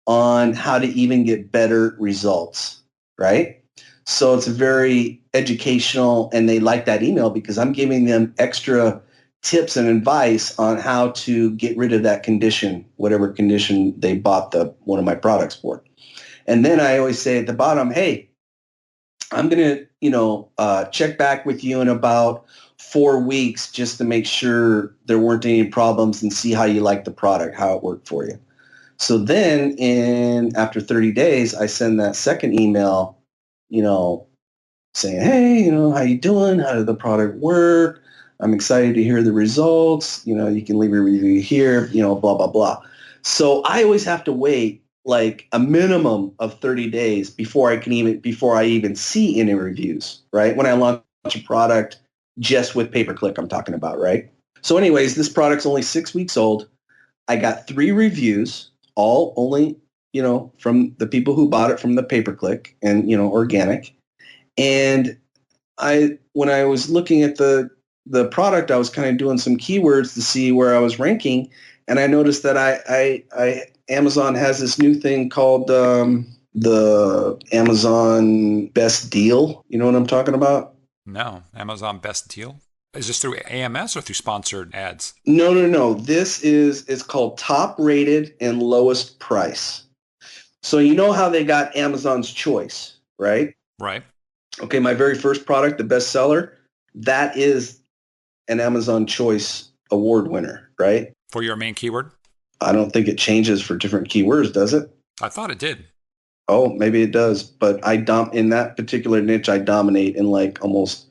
Speaker 3: on how to even get better results, right? So it's very educational, and they like that email because I'm giving them extra tips and advice on how to get rid of that condition, whatever condition they bought one of my products for. And then I always say at the bottom, hey, I'm going to, check back with you in about 4 weeks just to make sure there weren't any problems and see how you like the product, how it worked for you. So then after 30 days, I send that second email, saying, hey, how you doing? How did the product work? I'm excited to hear the results. You can leave a review here, blah, blah, blah. So I always have to wait like a minimum of 30 days before I even see any reviews, right? When I launch a product just with pay-per-click, I'm talking about, right? So anyways, this product's only 6 weeks old. I got 3 reviews, all only, from the people who bought it from the pay-per-click and, organic. And when I was looking at the product, I was kind of doing some keywords to see where I was ranking. And I noticed that Amazon has this new thing called the Amazon Best Deal. You know what I'm talking about?
Speaker 1: No, Amazon Best Deal. Is this through AMS or through sponsored ads?
Speaker 3: No. It's called Top Rated and Lowest Price. So you know how they got Amazon's Choice, right?
Speaker 1: Right.
Speaker 3: Okay, my very first product, the bestseller, that is an Amazon Choice Award winner, right?
Speaker 1: For your main keyword?
Speaker 3: I don't think it changes for different keywords, does it?
Speaker 1: I thought it did.
Speaker 3: Oh, maybe it does. But in that particular niche, I dominate in like almost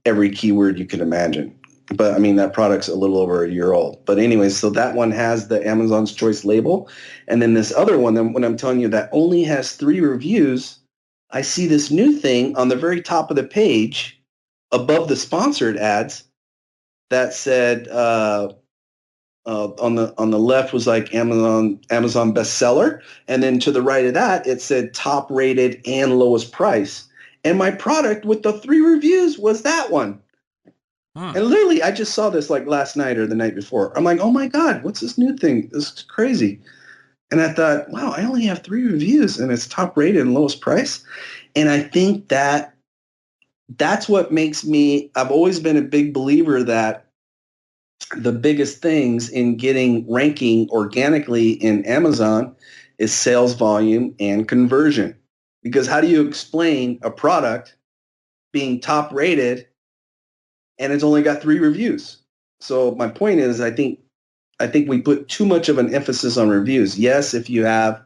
Speaker 3: every keyword you can imagine. But I mean, that product's a little over a year old. But anyways, so that one has the Amazon's Choice label. And then this other one, then when I'm telling you that only has 3 reviews, I see this new thing on the very top of the page above the sponsored ads that said on the left was like Amazon bestseller, and then to the right of that it said top rated and lowest price. And my product with the 3 reviews was that one. And literally, I just saw this like last night or the night before. I'm like, oh my God, what's this new thing? This is crazy. And I thought, wow, I only have 3 reviews and it's top rated and lowest price. And I think that that's what makes me, I've always been a big believer that the biggest things in getting ranking organically in Amazon is sales volume and conversion. Because how do you explain a product being top rated and it's only got 3 reviews? So my point is, I think we put too much of an emphasis on reviews. Yes, if you have,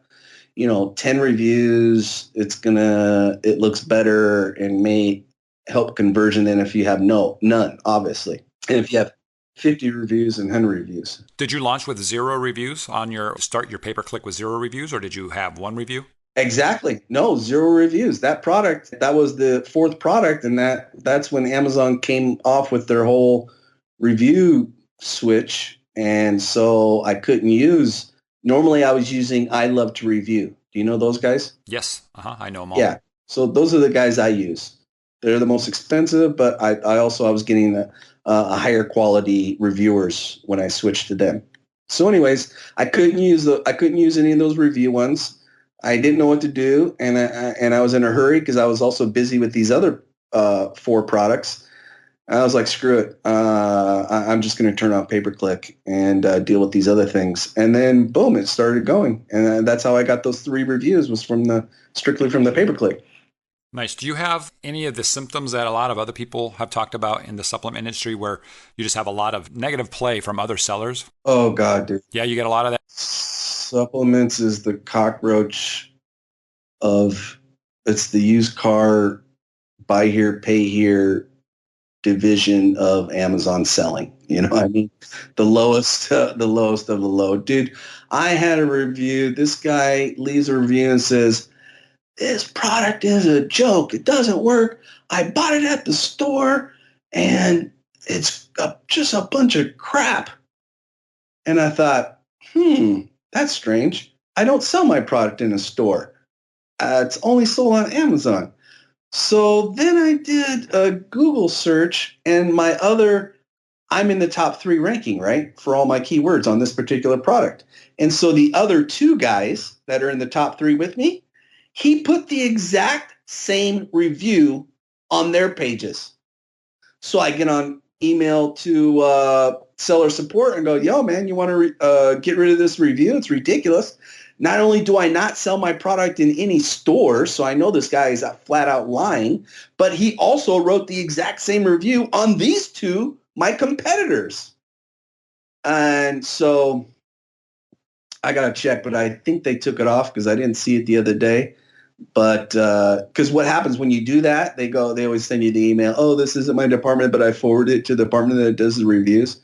Speaker 3: 10 reviews, it looks better and may help conversion than if you have none, obviously. And if you have 50 reviews and 100 reviews.
Speaker 1: Did you launch with 0 reviews on your pay-per-click with 0 reviews, or did you have 1 review?
Speaker 3: Exactly. No, 0 reviews. That product, that was the 4th product. And that's when Amazon came off with their whole review switch. And so I couldn't use, normally I was using I Love to Review. Do you know those guys?
Speaker 1: Yes. I know them all.
Speaker 3: Yeah. So those are the guys I use. They're the most expensive, but I was getting a higher quality reviewers when I switched to them. So anyways, I couldn't use any of those review ones. I didn't know what to do, and I was in a hurry because I was also busy with these other 4 products. I was like, screw it. I'm just going to turn off pay-per-click and deal with these other things. And then, boom, it started going. And that's how I got those 3 reviews, was strictly from the pay-per-click.
Speaker 1: Nice. Do you have any of the symptoms that a lot of other people have talked about in the supplement industry where you just have a lot of negative play from other sellers?
Speaker 3: Oh, God, dude.
Speaker 1: Yeah, you get a lot of that?
Speaker 3: Supplements is the cockroach it's the used car, buy here, pay here division of Amazon selling. You know what I mean? The lowest of the low. Dude, I had a review. This guy leaves a review and says, this product is a joke. It doesn't work. I bought it at the store and it's just a bunch of crap. And I thought, that's strange. I don't sell my product in a store. It's only sold on Amazon. So then I did a Google search, and I'm in the top 3 ranking, right, for all my keywords on this particular product. And so the other 2 guys that are in the top 3 with me, he put the exact same review on their pages. So I get on email to seller support and go, yo, man, you want to get rid of this review? It's ridiculous. Not only do I not sell my product in any store, so I know this guy is flat out lying, but he also wrote the exact same review on these 2, my competitors. And so I got to check, but I think they took it off because I didn't see it the other day. But because what happens when you do that, they always send you the email, oh, this isn't my department, but I forwarded it to the department that does the reviews.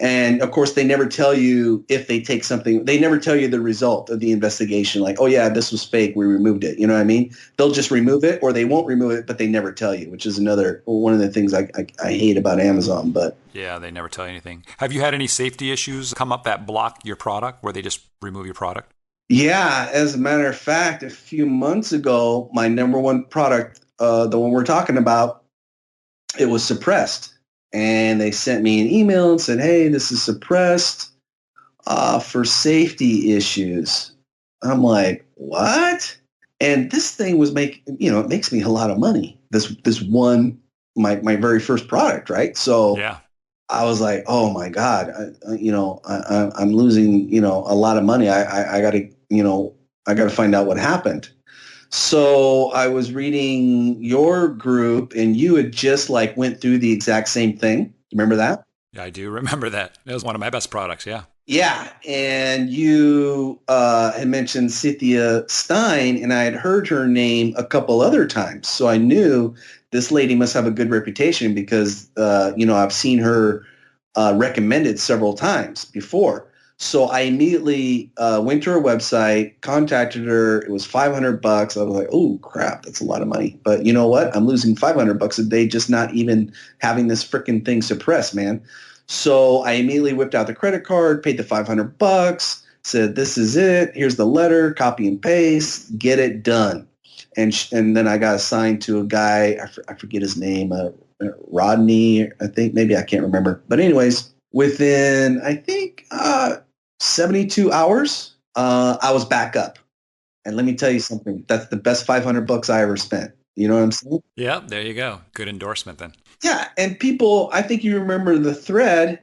Speaker 3: And of course, they never tell you if they take something. They never tell you the result of the investigation. Like, oh, yeah, this was fake. We removed it. You know what I mean? They'll just remove it, or they won't remove it, but they never tell you, which is one of the things I hate about Amazon. But
Speaker 1: yeah, they never tell you anything. Have you had any safety issues come up that block your product where they just remove your product?
Speaker 3: Yeah, as a matter of fact, a few months ago, my number 1 product, the one we're talking about, it was suppressed. And they sent me an email and said, hey, this is suppressed for safety issues. I'm like, what? And this thing was it makes me a lot of money. This one, my very first product, right? So yeah. I was like, oh my God, I'm losing, a lot of money. I got to find out what happened. So I was reading your group, and you had just went through the exact same thing. Remember that?
Speaker 1: Yeah, I do remember that. It was one of my best products. Yeah.
Speaker 3: Yeah. And you had mentioned Cynthia Stein, and I had heard her name a couple other times. So I knew this lady must have a good reputation because, I've seen her recommended several times before. So I immediately went to her website, contacted her. It was $500. I was like, oh, crap, that's a lot of money. But you know what? I'm losing $500 a day just not even having this freaking thing suppressed, man. So I immediately whipped out the credit card, paid the $500, said, this is it. Here's the letter, copy and paste, get it done. And then I got assigned to a guy, I forget his name, Rodney, I think, maybe, I can't remember. But anyways, within, I think, 72 hours, I was back up. And let me tell you something. That's the best $500 I ever spent. You know what I'm saying?
Speaker 1: Yeah, there you go. Good endorsement then.
Speaker 3: Yeah. And people, I think you remember the thread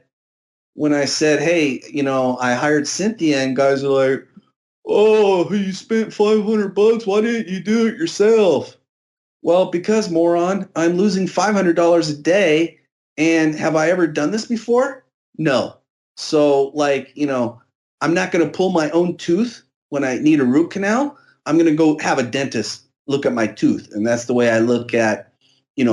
Speaker 3: when I said, hey, I hired Cynthia, and guys are like, oh, you spent $500. Why didn't you do it yourself? Well, because, moron, I'm losing $500 a day. And have I ever done this before? No. So, I'm not going to pull my own tooth when I need a root canal. I'm going to go have a dentist look at my tooth. And that's the way I look at,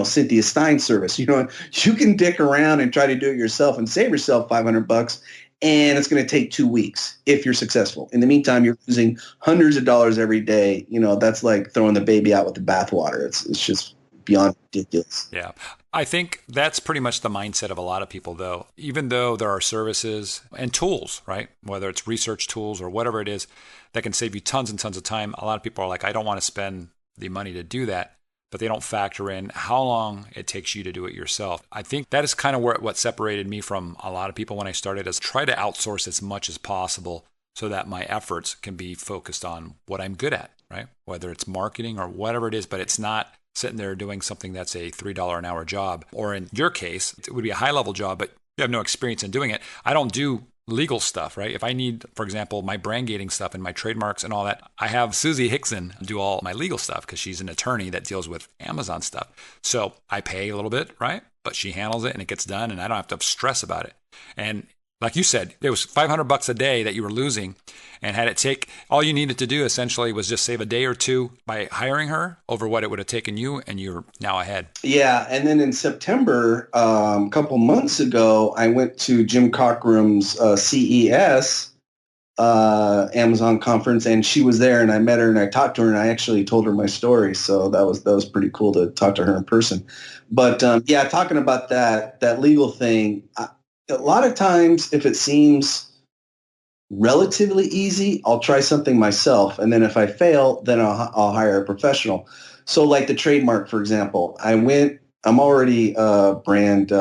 Speaker 3: Cynthia Stein's service. You can dick around and try to do it yourself and save yourself $500, and it's going to take 2 weeks if you're successful. In the meantime, you're losing hundreds of dollars every day. That's like throwing the baby out with the bathwater. It's just beyond ridiculous.
Speaker 1: Yeah. I think that's pretty much the mindset of a lot of people, though. Even though there are services and tools, right? Whether it's research tools or whatever it is that can save you tons and tons of time. A lot of people are like, I don't want to spend the money to do that, but they don't factor in how long it takes you to do it yourself. I think that is kind of what separated me from a lot of people when I started, is try to outsource as much as possible so that my efforts can be focused on what I'm good at, right? Whether it's marketing or whatever it is, but it's not sitting there doing something that's a $3 an hour job. Or in your case, it would be a high level job, but you have no experience in doing it. I don't do legal stuff, right? If I need, for example, my brand gating stuff and my trademarks and all that, I have Susie Hickson do all my legal stuff because she's an attorney that deals with Amazon stuff. So I pay a little bit, right? But she handles it and it gets done and I don't have to stress about it. And like you said, it was $500 a day that you were losing, and had it take, all you needed to do essentially was just save a day or two by hiring her over what it would have taken you, and you're now ahead.
Speaker 3: Yeah, and then in September, a couple months ago, I went to Jim Cockrum's CES Amazon conference, and she was there, and I met her, and I talked to her, and I actually told her my story. So that was pretty cool to talk to her in person. But yeah, talking about that legal thing. A lot of times, if it seems relatively easy, I'll try something myself. And then if I fail, then I'll hire a professional. So like the trademark, for example, I'm already brand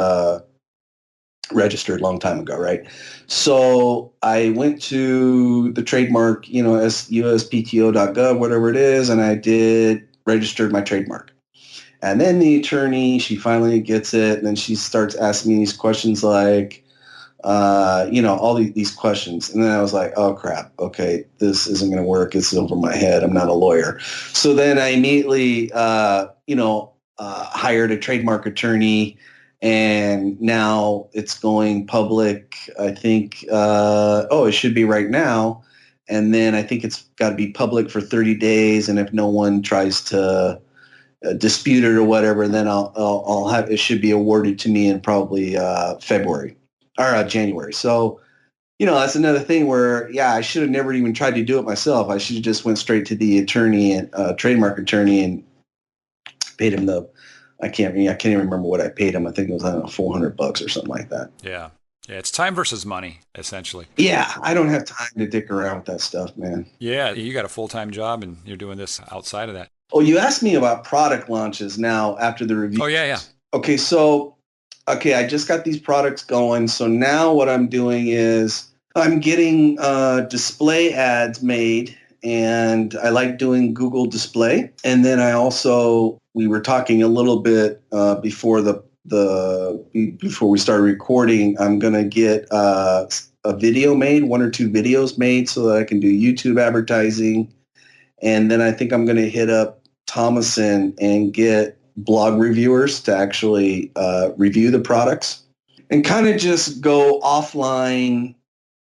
Speaker 3: registered a long time ago, right? So I went to the trademark, uspto.gov, whatever it is, and I registered my trademark. And then the attorney, she finally gets it, and then she starts asking me these questions like, all these questions. And then I was like, oh, crap. Okay, this isn't going to work. It's over my head. I'm not a lawyer. So then I immediately, hired a trademark attorney, and now it's going public. I think, it should be right now. And then I think it's got to be public for 30 days. And if no one tries to dispute it or whatever, then I'll have, it should be awarded to me in probably February or January. So, that's another thing where, I should have never even tried to do it myself. I should have just went straight to the attorney and trademark attorney and paid him I can't even remember what I paid him. I think it was, $400 or something like that.
Speaker 1: Yeah. Yeah, it's time versus money, essentially.
Speaker 3: Yeah, I don't have time to dick around with that stuff, man.
Speaker 1: Yeah, you got a full-time job and you're doing this outside of that.
Speaker 3: Oh, you asked me about product launches now after the review.
Speaker 1: Oh, yeah.
Speaker 3: Okay, so, I just got these products going. So now what I'm doing is I'm getting display ads made, and I like doing Google Display. And then we were talking a little bit before before we started recording. I'm going to get a video made, 1 or 2 videos made so that I can do YouTube advertising. And then I think I'm going to hit up Thomason and get blog reviewers to actually review the products and kind of just go offline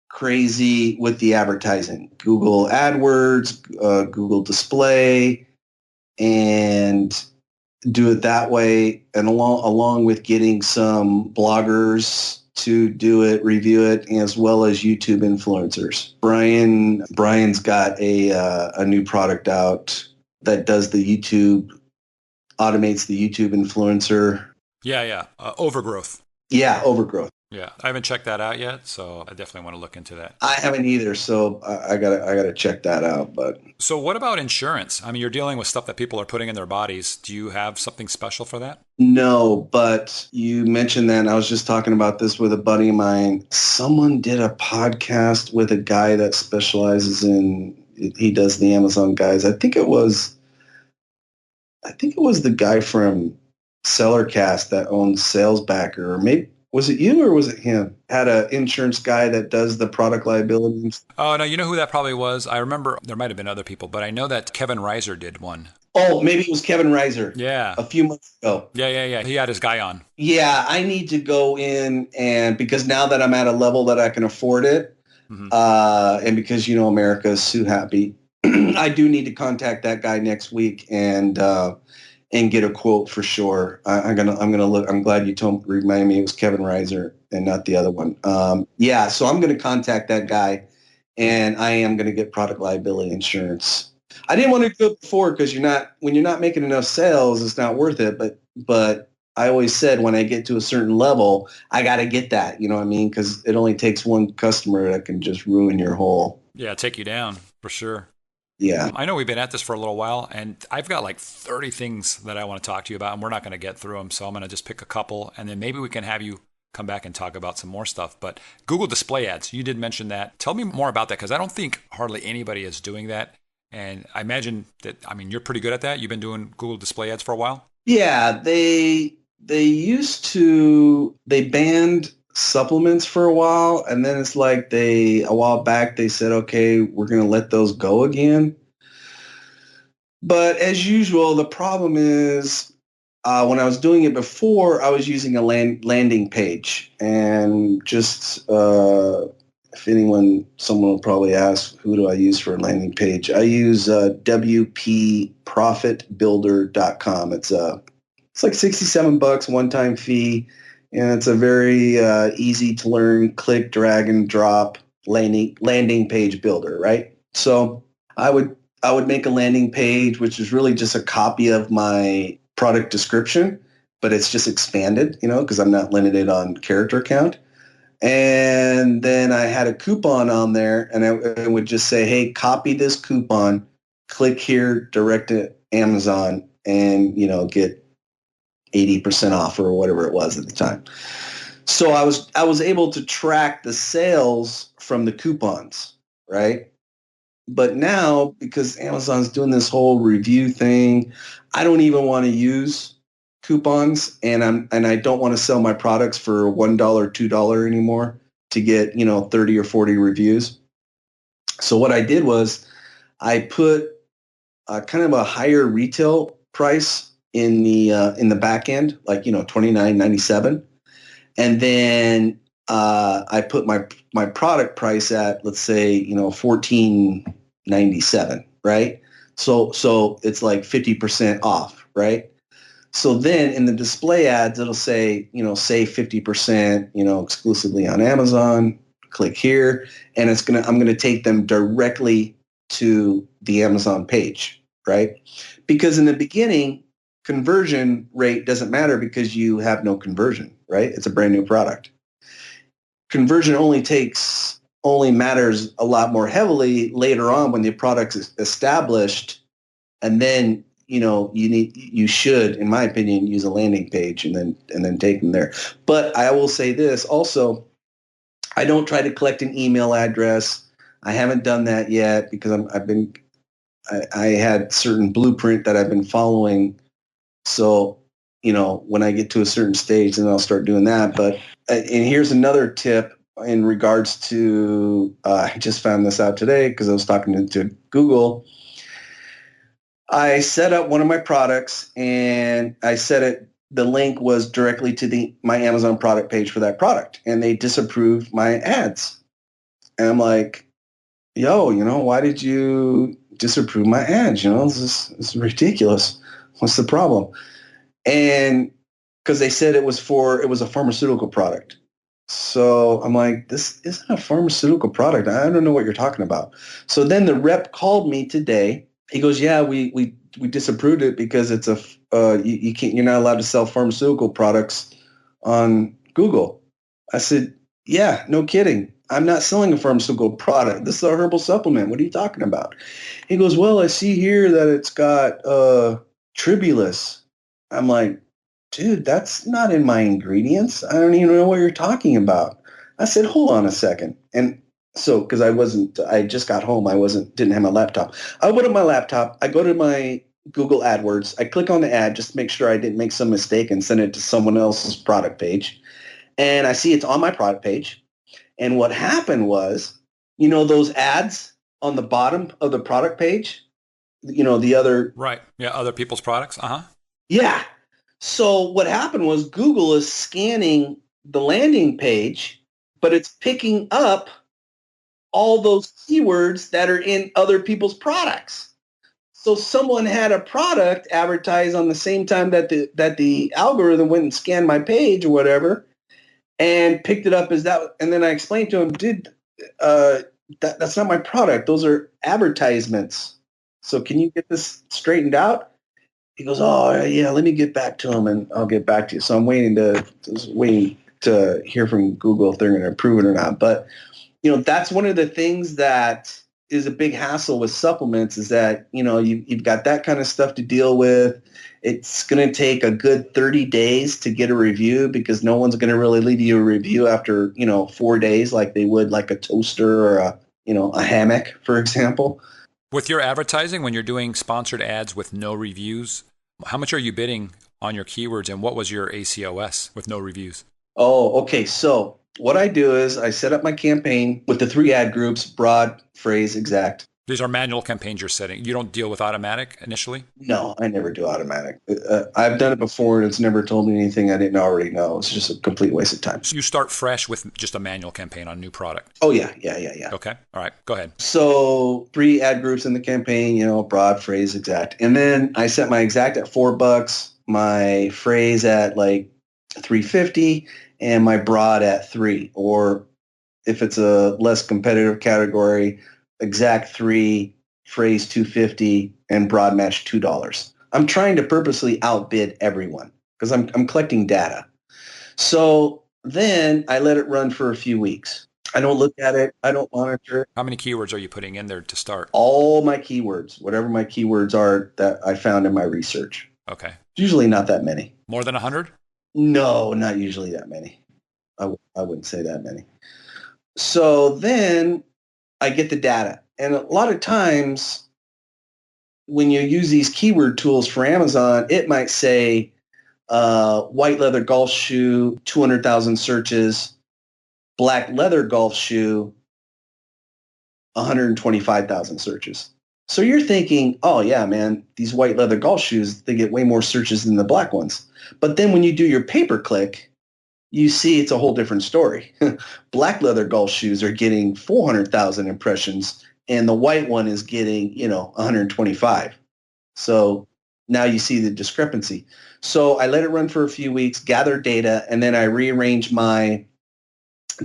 Speaker 3: crazy with the advertising. Google AdWords, Google Display, and do it that way. And along with getting some bloggers to do it, review it, as well as YouTube influencers. Brian's got a new product out that does the YouTube, automates the YouTube influencer.
Speaker 1: Yeah. Overgrowth.
Speaker 3: Yeah, Overgrowth.
Speaker 1: Yeah, I haven't checked that out yet, so I definitely want to look into that.
Speaker 3: I haven't either, so I gotta check that out. But
Speaker 1: so, what about insurance? I mean, you're dealing with stuff that people are putting in their bodies. Do you have something special for that?
Speaker 3: No, but you mentioned that, and I was just talking about this with a buddy of mine. Someone did a podcast with a guy that specializes in. He does the Amazon guys. I think it was I think it was the guy from Sellercast that owns Salesbacker, or maybe was it you or was it him? Had an insurance guy that does the product liability.
Speaker 1: Oh, no, you know who that probably was? I remember there might have been other people, but I know that Kevin Reiser did one.
Speaker 3: Oh, maybe it was Kevin Reiser.
Speaker 1: Yeah.
Speaker 3: A few months ago.
Speaker 1: Yeah. He had his guy on.
Speaker 3: Yeah, I need to go in and because now that I'm at a level that I can afford it, and because America is so happy, I do need to contact that guy next week and get a quote for sure. I'm gonna look. I'm glad you reminded me it was Kevin Reiser and not the other one. Yeah, so I'm gonna contact that guy, and I am gonna get product liability insurance. I didn't want to do it before because when you're not making enough sales, it's not worth it. But I always said when I get to a certain level, I got to get that. You know what I mean? Because it only takes one customer that can just ruin your whole.
Speaker 1: Yeah, take you down for sure.
Speaker 3: Yeah.
Speaker 1: I know we've been at this for a little while, and I've got like 30 things that I want to talk to you about, and we're not going to get through them. So I'm going to just pick a couple, and then maybe we can have you come back and talk about some more stuff. But Google display ads, you did mention that. Tell me more about that, because I don't think hardly anybody is doing that. And I imagine that, you're pretty good at that. You've been doing Google display ads for a while?
Speaker 3: Yeah, they banned supplements for a while, and then it's like a while back they said, okay, we're going to let those go again. But as usual, the problem is when I was doing it before, I was using a landing page, and just someone will probably ask, who do I use for a landing page? I use WPProfitbuilder.com. It's like $67 one-time fee, and it's a very easy to learn, click, drag, and drop landing page builder, right? So I would make a landing page, which is really just a copy of my product description, but it's just expanded, because I'm not limited on character count. And then I had a coupon on there, and I would just say, hey, copy this coupon, click here, direct to Amazon, and, get 80% off or whatever it was at the time. So I was able to track the sales from the coupons, right? But now, because Amazon's doing this whole review thing, I don't even want to use coupons, and I don't want to sell my products for $1, $2 anymore to get 30 or 40 reviews. So what I did was I put kind of a higher retail price in the back end, like $29.97, and then I put my product price at, let's say $14.97, right? So it's like 50% off, right? So then in the display ads, it'll say, save 50%, exclusively on Amazon, click here. And I'm going to take them directly to the Amazon page, right? Because in the beginning, conversion rate doesn't matter because you have no conversion, right? It's a brand new product. Conversion only matters a lot more heavily later on when the product is established, and then you should, in my opinion, use a landing page and then take them there. But I will say this also, I don't try to collect an email address. I haven't done that yet because I had certain blueprint that I've been following. So, when I get to a certain stage, then I'll start doing that. But and here's another tip in regards to I just found this out today because I was talking to Google. I set up one of my products, and I set it. The link was directly to my Amazon product page for that product, and they disapproved my ads. And I'm like, yo, why did you disapprove my ads? This is ridiculous. What's the problem? And because they said it was a pharmaceutical product. So I'm like, this isn't a pharmaceutical product. I don't know what you're talking about. So then the rep called me today. He goes, yeah, we disapproved it because it's you're not allowed to sell pharmaceutical products on Google. I said, yeah, no kidding. I'm not selling a pharmaceutical product. This is a herbal supplement. What are you talking about? He goes, well, I see here that it's got tribulus. I'm like, dude, that's not in my ingredients. I don't even know what you're talking about. I said, hold on a second. And so, because I just got home, didn't have my laptop. I open up my laptop. I go to my Google AdWords. I click on the ad just to make sure I didn't make some mistake and send it to someone else's product page. And I see it's on my product page. And what happened was, those ads on the bottom of the product page, the other.
Speaker 1: Right. Yeah. Other people's products. Uh-huh.
Speaker 3: Yeah. So what happened was Google is scanning the landing page, but it's picking up all those keywords that are in other people's products. So someone had a product advertised on the same time that the algorithm went and scanned my page or whatever, and picked it up as that. And then I explained to him, dude, that's not my product. Those are advertisements. So can you get this straightened out? He goes, oh yeah, let me get back to him and I'll get back to you. So I'm waiting to hear from Google if they're going to approve it or not. But that's one of the things that is a big hassle with supplements is that, you've got that kind of stuff to deal with. It's going to take a good 30 days to get a review because no one's going to really leave you a review after, 4 days like they would like a toaster or a hammock, for example.
Speaker 1: With your advertising, when you're doing sponsored ads with no reviews, how much are you bidding on your keywords and what was your ACOS with no reviews?
Speaker 3: Oh, okay. So what I do is I set up my campaign with the 3 ad groups, broad, phrase, exact.
Speaker 1: These are manual campaigns you're setting. You don't deal with automatic initially?
Speaker 3: No, I never do automatic. I've done it before and it's never told me anything I didn't already know. It's just a complete waste of time.
Speaker 1: So you start fresh with just a manual campaign on a new product?
Speaker 3: Oh, yeah.
Speaker 1: Okay. All right. Go ahead.
Speaker 3: So 3 ad groups in the campaign, broad, phrase, exact. And then I set my exact at $4, my phrase at like $3.50, and my broad at $3. Or if it's a less competitive category, exact $3, phrase $2.50, and broad match $2. I'm trying to purposely outbid everyone because I'm collecting data. So then I let it run for a few weeks. I don't look at it. I don't monitor it.
Speaker 1: How many keywords are you putting in there to start?
Speaker 3: All my keywords, whatever my keywords are that I found in my research.
Speaker 1: Okay.
Speaker 3: Usually not that many.
Speaker 1: More than 100?
Speaker 3: No, not usually that many. I wouldn't say that many. So then I get the data. And a lot of times when you use these keyword tools for Amazon, it might say white leather golf shoe, 200,000 searches, black leather golf shoe, 125,000 searches. So you're thinking, oh yeah, man, these white leather golf shoes, they get way more searches than the black ones. But then when you do your pay-per-click, you see it's a whole different story. Black leather golf shoes are getting 400,000 impressions and the white one is getting, 125. So now you see the discrepancy. So I let it run for a few weeks, gather data, and then I rearrange my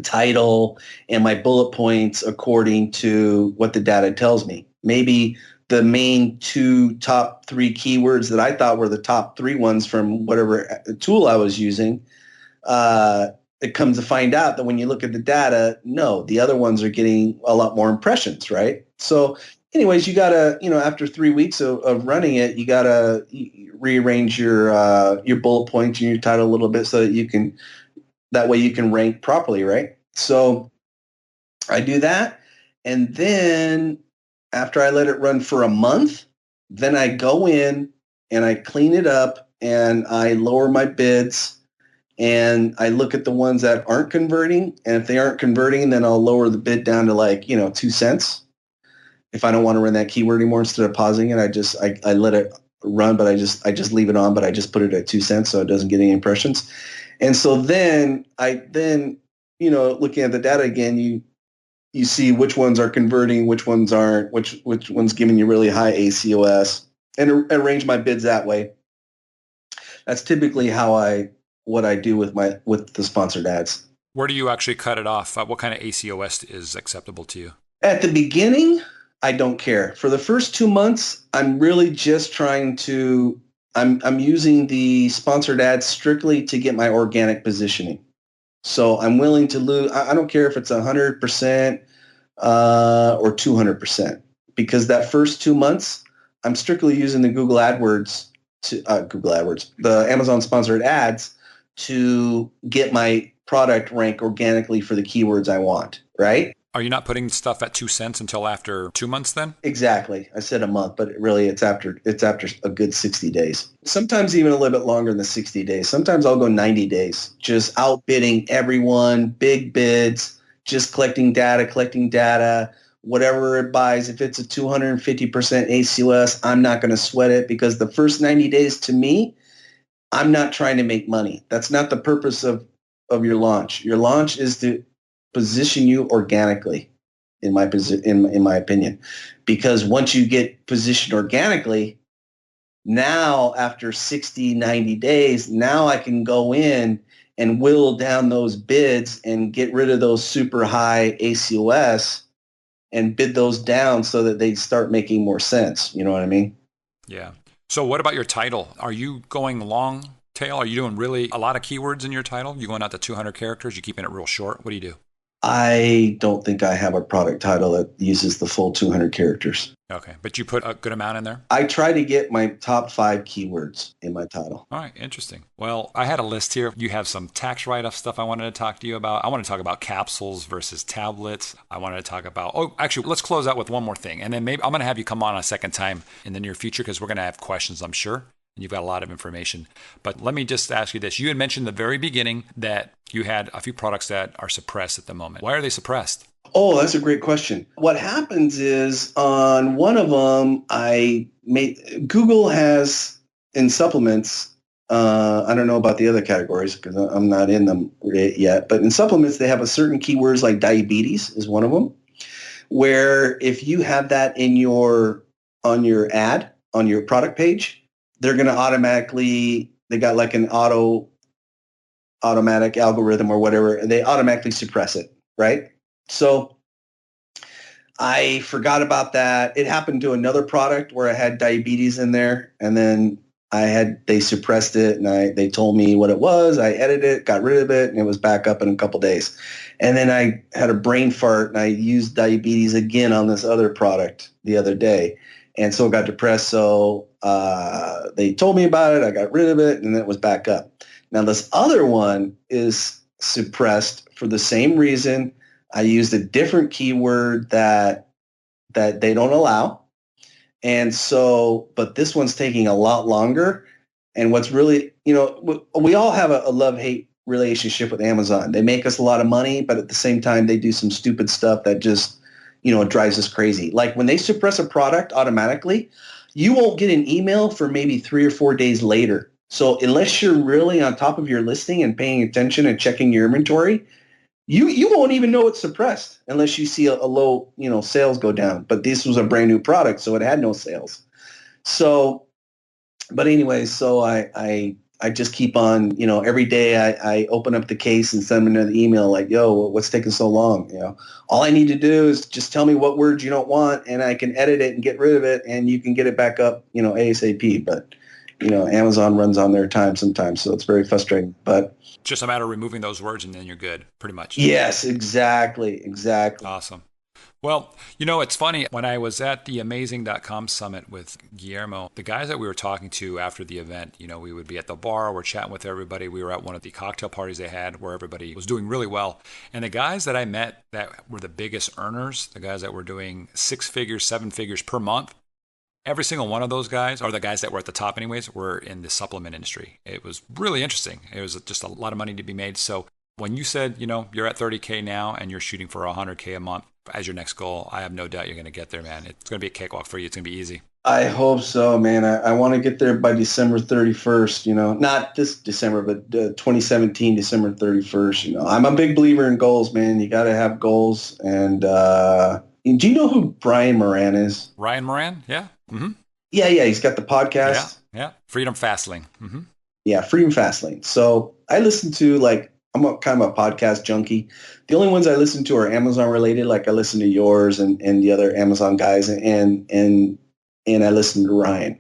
Speaker 3: title and my bullet points according to what the data tells me. Maybe the main 2 top 3 keywords that I thought were the top 3 ones from whatever tool I was using, it comes to find out that when you look at the data, no, the other ones are getting a lot more impressions, right? So anyways, you got to, after 3 weeks of running it, you got to rearrange your bullet points and your title a little bit so that that way you can rank properly, right? So I do that. And then after I let it run for a month, then I go in and I clean it up and I lower my bids. And I look at the ones that aren't converting. And if they aren't converting, then I'll lower the bid down to like, 2 cents. If I don't want to run that keyword anymore, instead of pausing it, I let it run, but I just leave it on, but I just put it at 2 cents so it doesn't get any impressions. And so then looking at the data again, you see which ones are converting, which ones aren't, which one's giving you really high ACOS, and arrange my bids that way. That's typically what I do with the sponsored ads.
Speaker 1: Where do you actually cut it off? What kind of ACOS is acceptable to you?
Speaker 3: At the beginning, I don't care. For the first 2 months, I'm really just trying to, I'm using the sponsored ads strictly to get my organic positioning. So I'm willing to lose. I don't care if it's 100% or 200%, because that first 2 months, I'm strictly using the the Amazon sponsored ads to get my product rank organically for the keywords I want, right?
Speaker 1: Are you not putting stuff at 2 cents until after 2 months then?
Speaker 3: Exactly. I said a month, but really it's after a good 60 days. Sometimes even a little bit longer than 60 days. Sometimes I'll go 90 days, just outbidding everyone, big bids, just collecting data, whatever it buys. If it's a 250% ACOS, I'm not going to sweat it because the first 90 days to me, I'm not trying to make money. That's not the purpose of your launch. Your launch is to position you organically, in my opinion, because once you get positioned organically, now after 60, 90 days, now I can go in and whittle down those bids and get rid of those super high ACOS and bid those down so that they start making more sense. You know what I mean?
Speaker 1: Yeah. So what about your title? Are you going long tail? Are you doing really a lot of keywords in your title? You going out to 200 characters? You keeping it real short? What do you do?
Speaker 3: I don't think I have a product title that uses the full 200 characters.
Speaker 1: Okay. But you put a good amount in there?
Speaker 3: I try to get my top 5 keywords in my title.
Speaker 1: All right. Interesting. Well, I had a list here. You have some tax write-off stuff I wanted to talk to you about. I want to talk about capsules versus tablets. I wanted to talk about, actually, let's close out with one more thing. And then maybe I'm going to have you come on a second time in the near future because we're going to have questions, I'm sure. And you've got a lot of information. But let me just ask you this. You had mentioned at the very beginning that you had a few products that are suppressed at the moment. Why are they suppressed?
Speaker 3: Oh, that's a great question. What happens is on one of them, Google has in supplements, I don't know about the other categories because I'm not in them yet, but in supplements, they have a certain keywords like diabetes is one of them, where if you have that on your ad, on your product page, they're going to automatically, they got like an automatic algorithm or whatever, and they automatically suppress it, right? So I forgot about that. It happened to another product where I had diabetes in there, and then they suppressed it, and they told me what it was. I edited it, got rid of it, and it was back up in a couple days. And then I had a brain fart, and I used diabetes again on this other product the other day. And so it got depressed. So they told me about it. I got rid of it, and then it was back up. Now, this other one is suppressed for the same reason. I used a different keyword that they don't allow. And so, but this one's taking a lot longer. And what's really, we all have a love-hate relationship with Amazon. They make us a lot of money, but at the same time, they do some stupid stuff that just, drives us crazy. Like when they suppress a product automatically, you won't get an email for maybe 3 or 4 days later. So unless you're really on top of your listing and paying attention and checking your inventory, you won't even know it's suppressed unless you see a low, sales go down. But this was a brand new product, so it had no sales. So, but anyway, so I just keep on, every day I open up the case and send them another email like, yo, what's taking so long? All I need to do is just tell me what words you don't want, and I can edit it and get rid of it, and you can get it back up, ASAP. But, Amazon runs on their time sometimes, so it's very frustrating. But
Speaker 1: just a matter of removing those words and then you're good, pretty much.
Speaker 3: Yes, exactly.
Speaker 1: Awesome. Well, it's funny. When I was at the Amazing.com summit with Guillermo, the guys that we were talking to after the event, we would be at the bar, we're chatting with everybody. We were at one of the cocktail parties they had where everybody was doing really well. And the guys that I met that were the biggest earners, the guys that were doing 6 figures, 7 figures per month, every single one of those guys, or the guys that were at the top anyways, were in the supplement industry. It was really interesting. It was just a lot of money to be made. So when you said, you're at 30K now and you're shooting for 100K a month as your next goal, I have no doubt you're going to get there, man. It's going to be a cakewalk for you. It's going to be easy.
Speaker 3: I hope so, man. I want to get there by December 31st, not this December, but 2017, December 31st. I'm a big believer in goals, man. You got to have goals. And do you know who Brian Moran is?
Speaker 1: Ryan Moran? Yeah. Mm-hmm.
Speaker 3: Yeah. He's got the podcast.
Speaker 1: Yeah. Freedom Fastlane. Mm-hmm.
Speaker 3: Yeah, Freedom Fastlane. So I listen to I'm kind of a podcast junkie. The only ones I listen to are Amazon related. Like I listen to yours and the other Amazon guys and I listen to Ryan.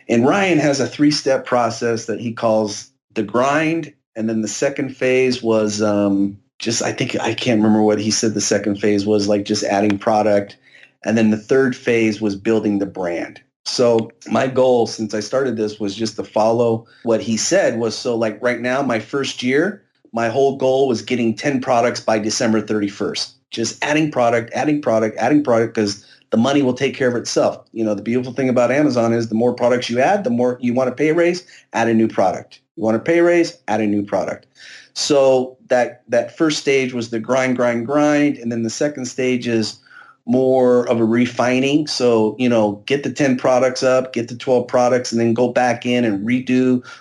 Speaker 3: And Ryan has a 3-step process that he calls the grind. And then the second phase was I can't remember what he said the second phase was, like just adding product. And then the third phase was building the brand. So my goal since I started this was just to follow what he said was, so like right now, my first year, my whole goal was getting 10 products by December 31st. just adding product, because the money will take care of itself. The beautiful thing about Amazon is the more products you add, the more you want to pay raise, add a new product. You want to pay raise, add a new product. So that first stage was the grind. And then the second stage is more of a refining. So, get the 10 products up, get the 12 products, and then go back in and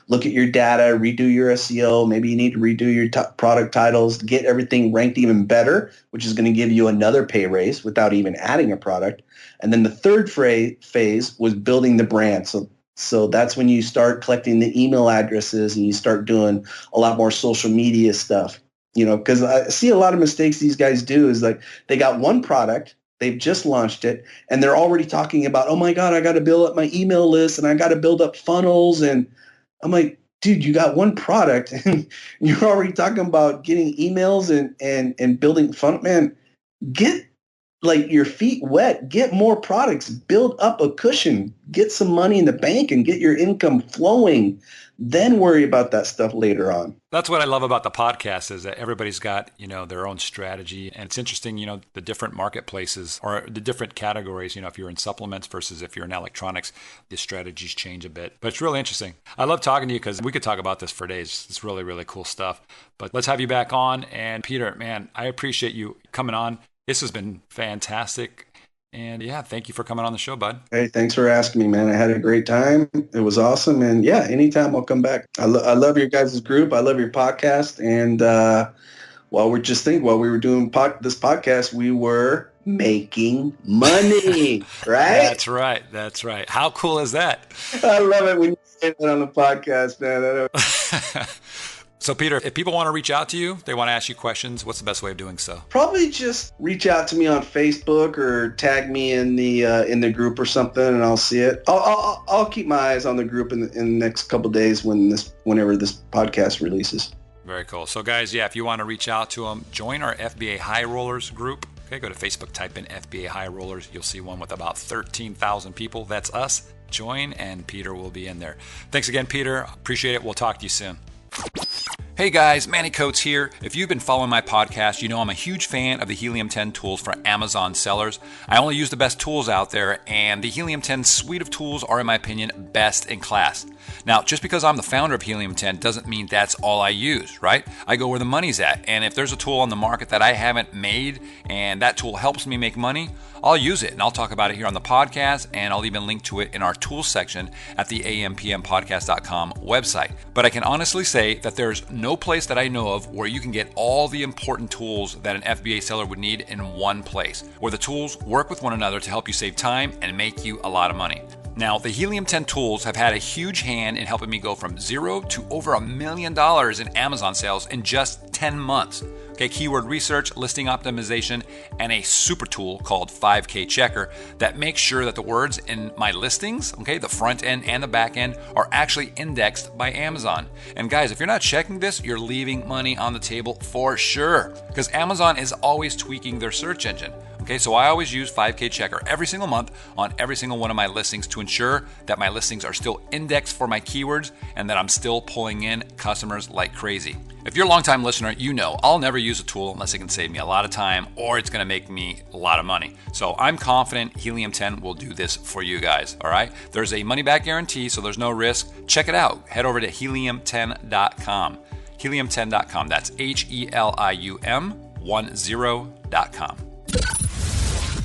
Speaker 3: look at your data, redo your SEO. Maybe you need to redo your product titles, get everything ranked even better, which is going to give you another pay raise without even adding a product. And then the third phase was building the brand. So that's when you start collecting the email addresses and you start doing a lot more social media stuff, because I see a lot of mistakes these guys do is like they got one product, they've just launched it, and they're already talking about, oh my God, I got to build up my email list and I got to build up funnels. And I'm like, dude, you got one product and you're already talking about getting emails and building funnel. Man, get your feet wet, get more products, build up a cushion, get some money in the bank and get your income flowing. Then worry about that stuff later on.
Speaker 1: That's what I love about the podcast is that everybody's got, their own strategy. And it's interesting, the different marketplaces or the different categories, if you're in supplements versus if you're in electronics, the strategies change a bit. But it's really interesting. I love talking to you because we could talk about this for days. It's really, really cool stuff. But let's have you back on. And Peter, man, I appreciate you coming on. This has been fantastic. And yeah, thank you for coming on the show, bud.
Speaker 3: Hey, thanks for asking me, man. I had a great time. It was awesome. And yeah, anytime I'll come back. I love your guys' group. I love your podcast. And while we were doing this podcast, we were making money, right?
Speaker 1: That's right. How cool is that?
Speaker 3: I love it when you say that on the podcast, man.
Speaker 1: So Peter, if people want to reach out to you, they want to ask you questions, what's the best way of doing so?
Speaker 3: Probably just reach out to me on Facebook or tag me in the group or something, and I'll see it. I'll keep my eyes on the group in the next couple of days whenever this podcast releases.
Speaker 1: Very cool. So guys, yeah, if you want to reach out to them, join our FBA High Rollers group. Okay, go to Facebook, type in FBA High Rollers. You'll see one with about 13,000 people. That's us. Join, and Peter will be in there. Thanks again, Peter. Appreciate it. We'll talk to you soon. Hey guys, Manny Coates here. If you've been following my podcast, you know I'm a huge fan of the Helium 10 tools for Amazon sellers. I only use the best tools out there, and the Helium 10 suite of tools are, in my opinion, best in class. Now, just because I'm the founder of Helium 10 doesn't mean that's all I use, right? I go where the money's at, and if there's a tool on the market that I haven't made and that tool helps me make money, I'll use it, and I'll talk about it here on the podcast, and I'll even link to it in our tools section at the ampmpodcast.com website. But I can honestly say that there's no place that I know of where you can get all the important tools that an FBA seller would need in one place, where the tools work with one another to help you save time and make you a lot of money. Now, the Helium 10 tools have had a huge hand in helping me go from zero to over $1 million in Amazon sales in just 10 months. Okay, keyword research, listing optimization, and a super tool called 5K Checker that makes sure that the words in my listings, okay, the front end and the back end, are actually indexed by Amazon. And guys, if you're not checking this, you're leaving money on the table for sure, because Amazon is always tweaking their search engine. Okay, so I always use 5K Checker every single month on every single one of my listings to ensure that my listings are still indexed for my keywords and that I'm still pulling in customers like crazy. If you're a longtime listener, you know I'll never use a tool unless it can save me a lot of time or it's going to make me a lot of money. So I'm confident Helium 10 will do this for you guys, all right? There's a money-back guarantee, so there's no risk. Check it out. Head over to helium10.com. Helium10.com. That's helium10.com.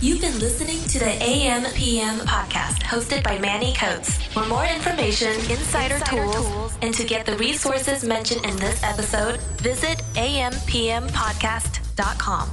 Speaker 4: You've been listening to the AM/PM podcast hosted by Manny Coates. For more information, insider tools, and to get the resources mentioned in this episode, visit ampmpodcast.com.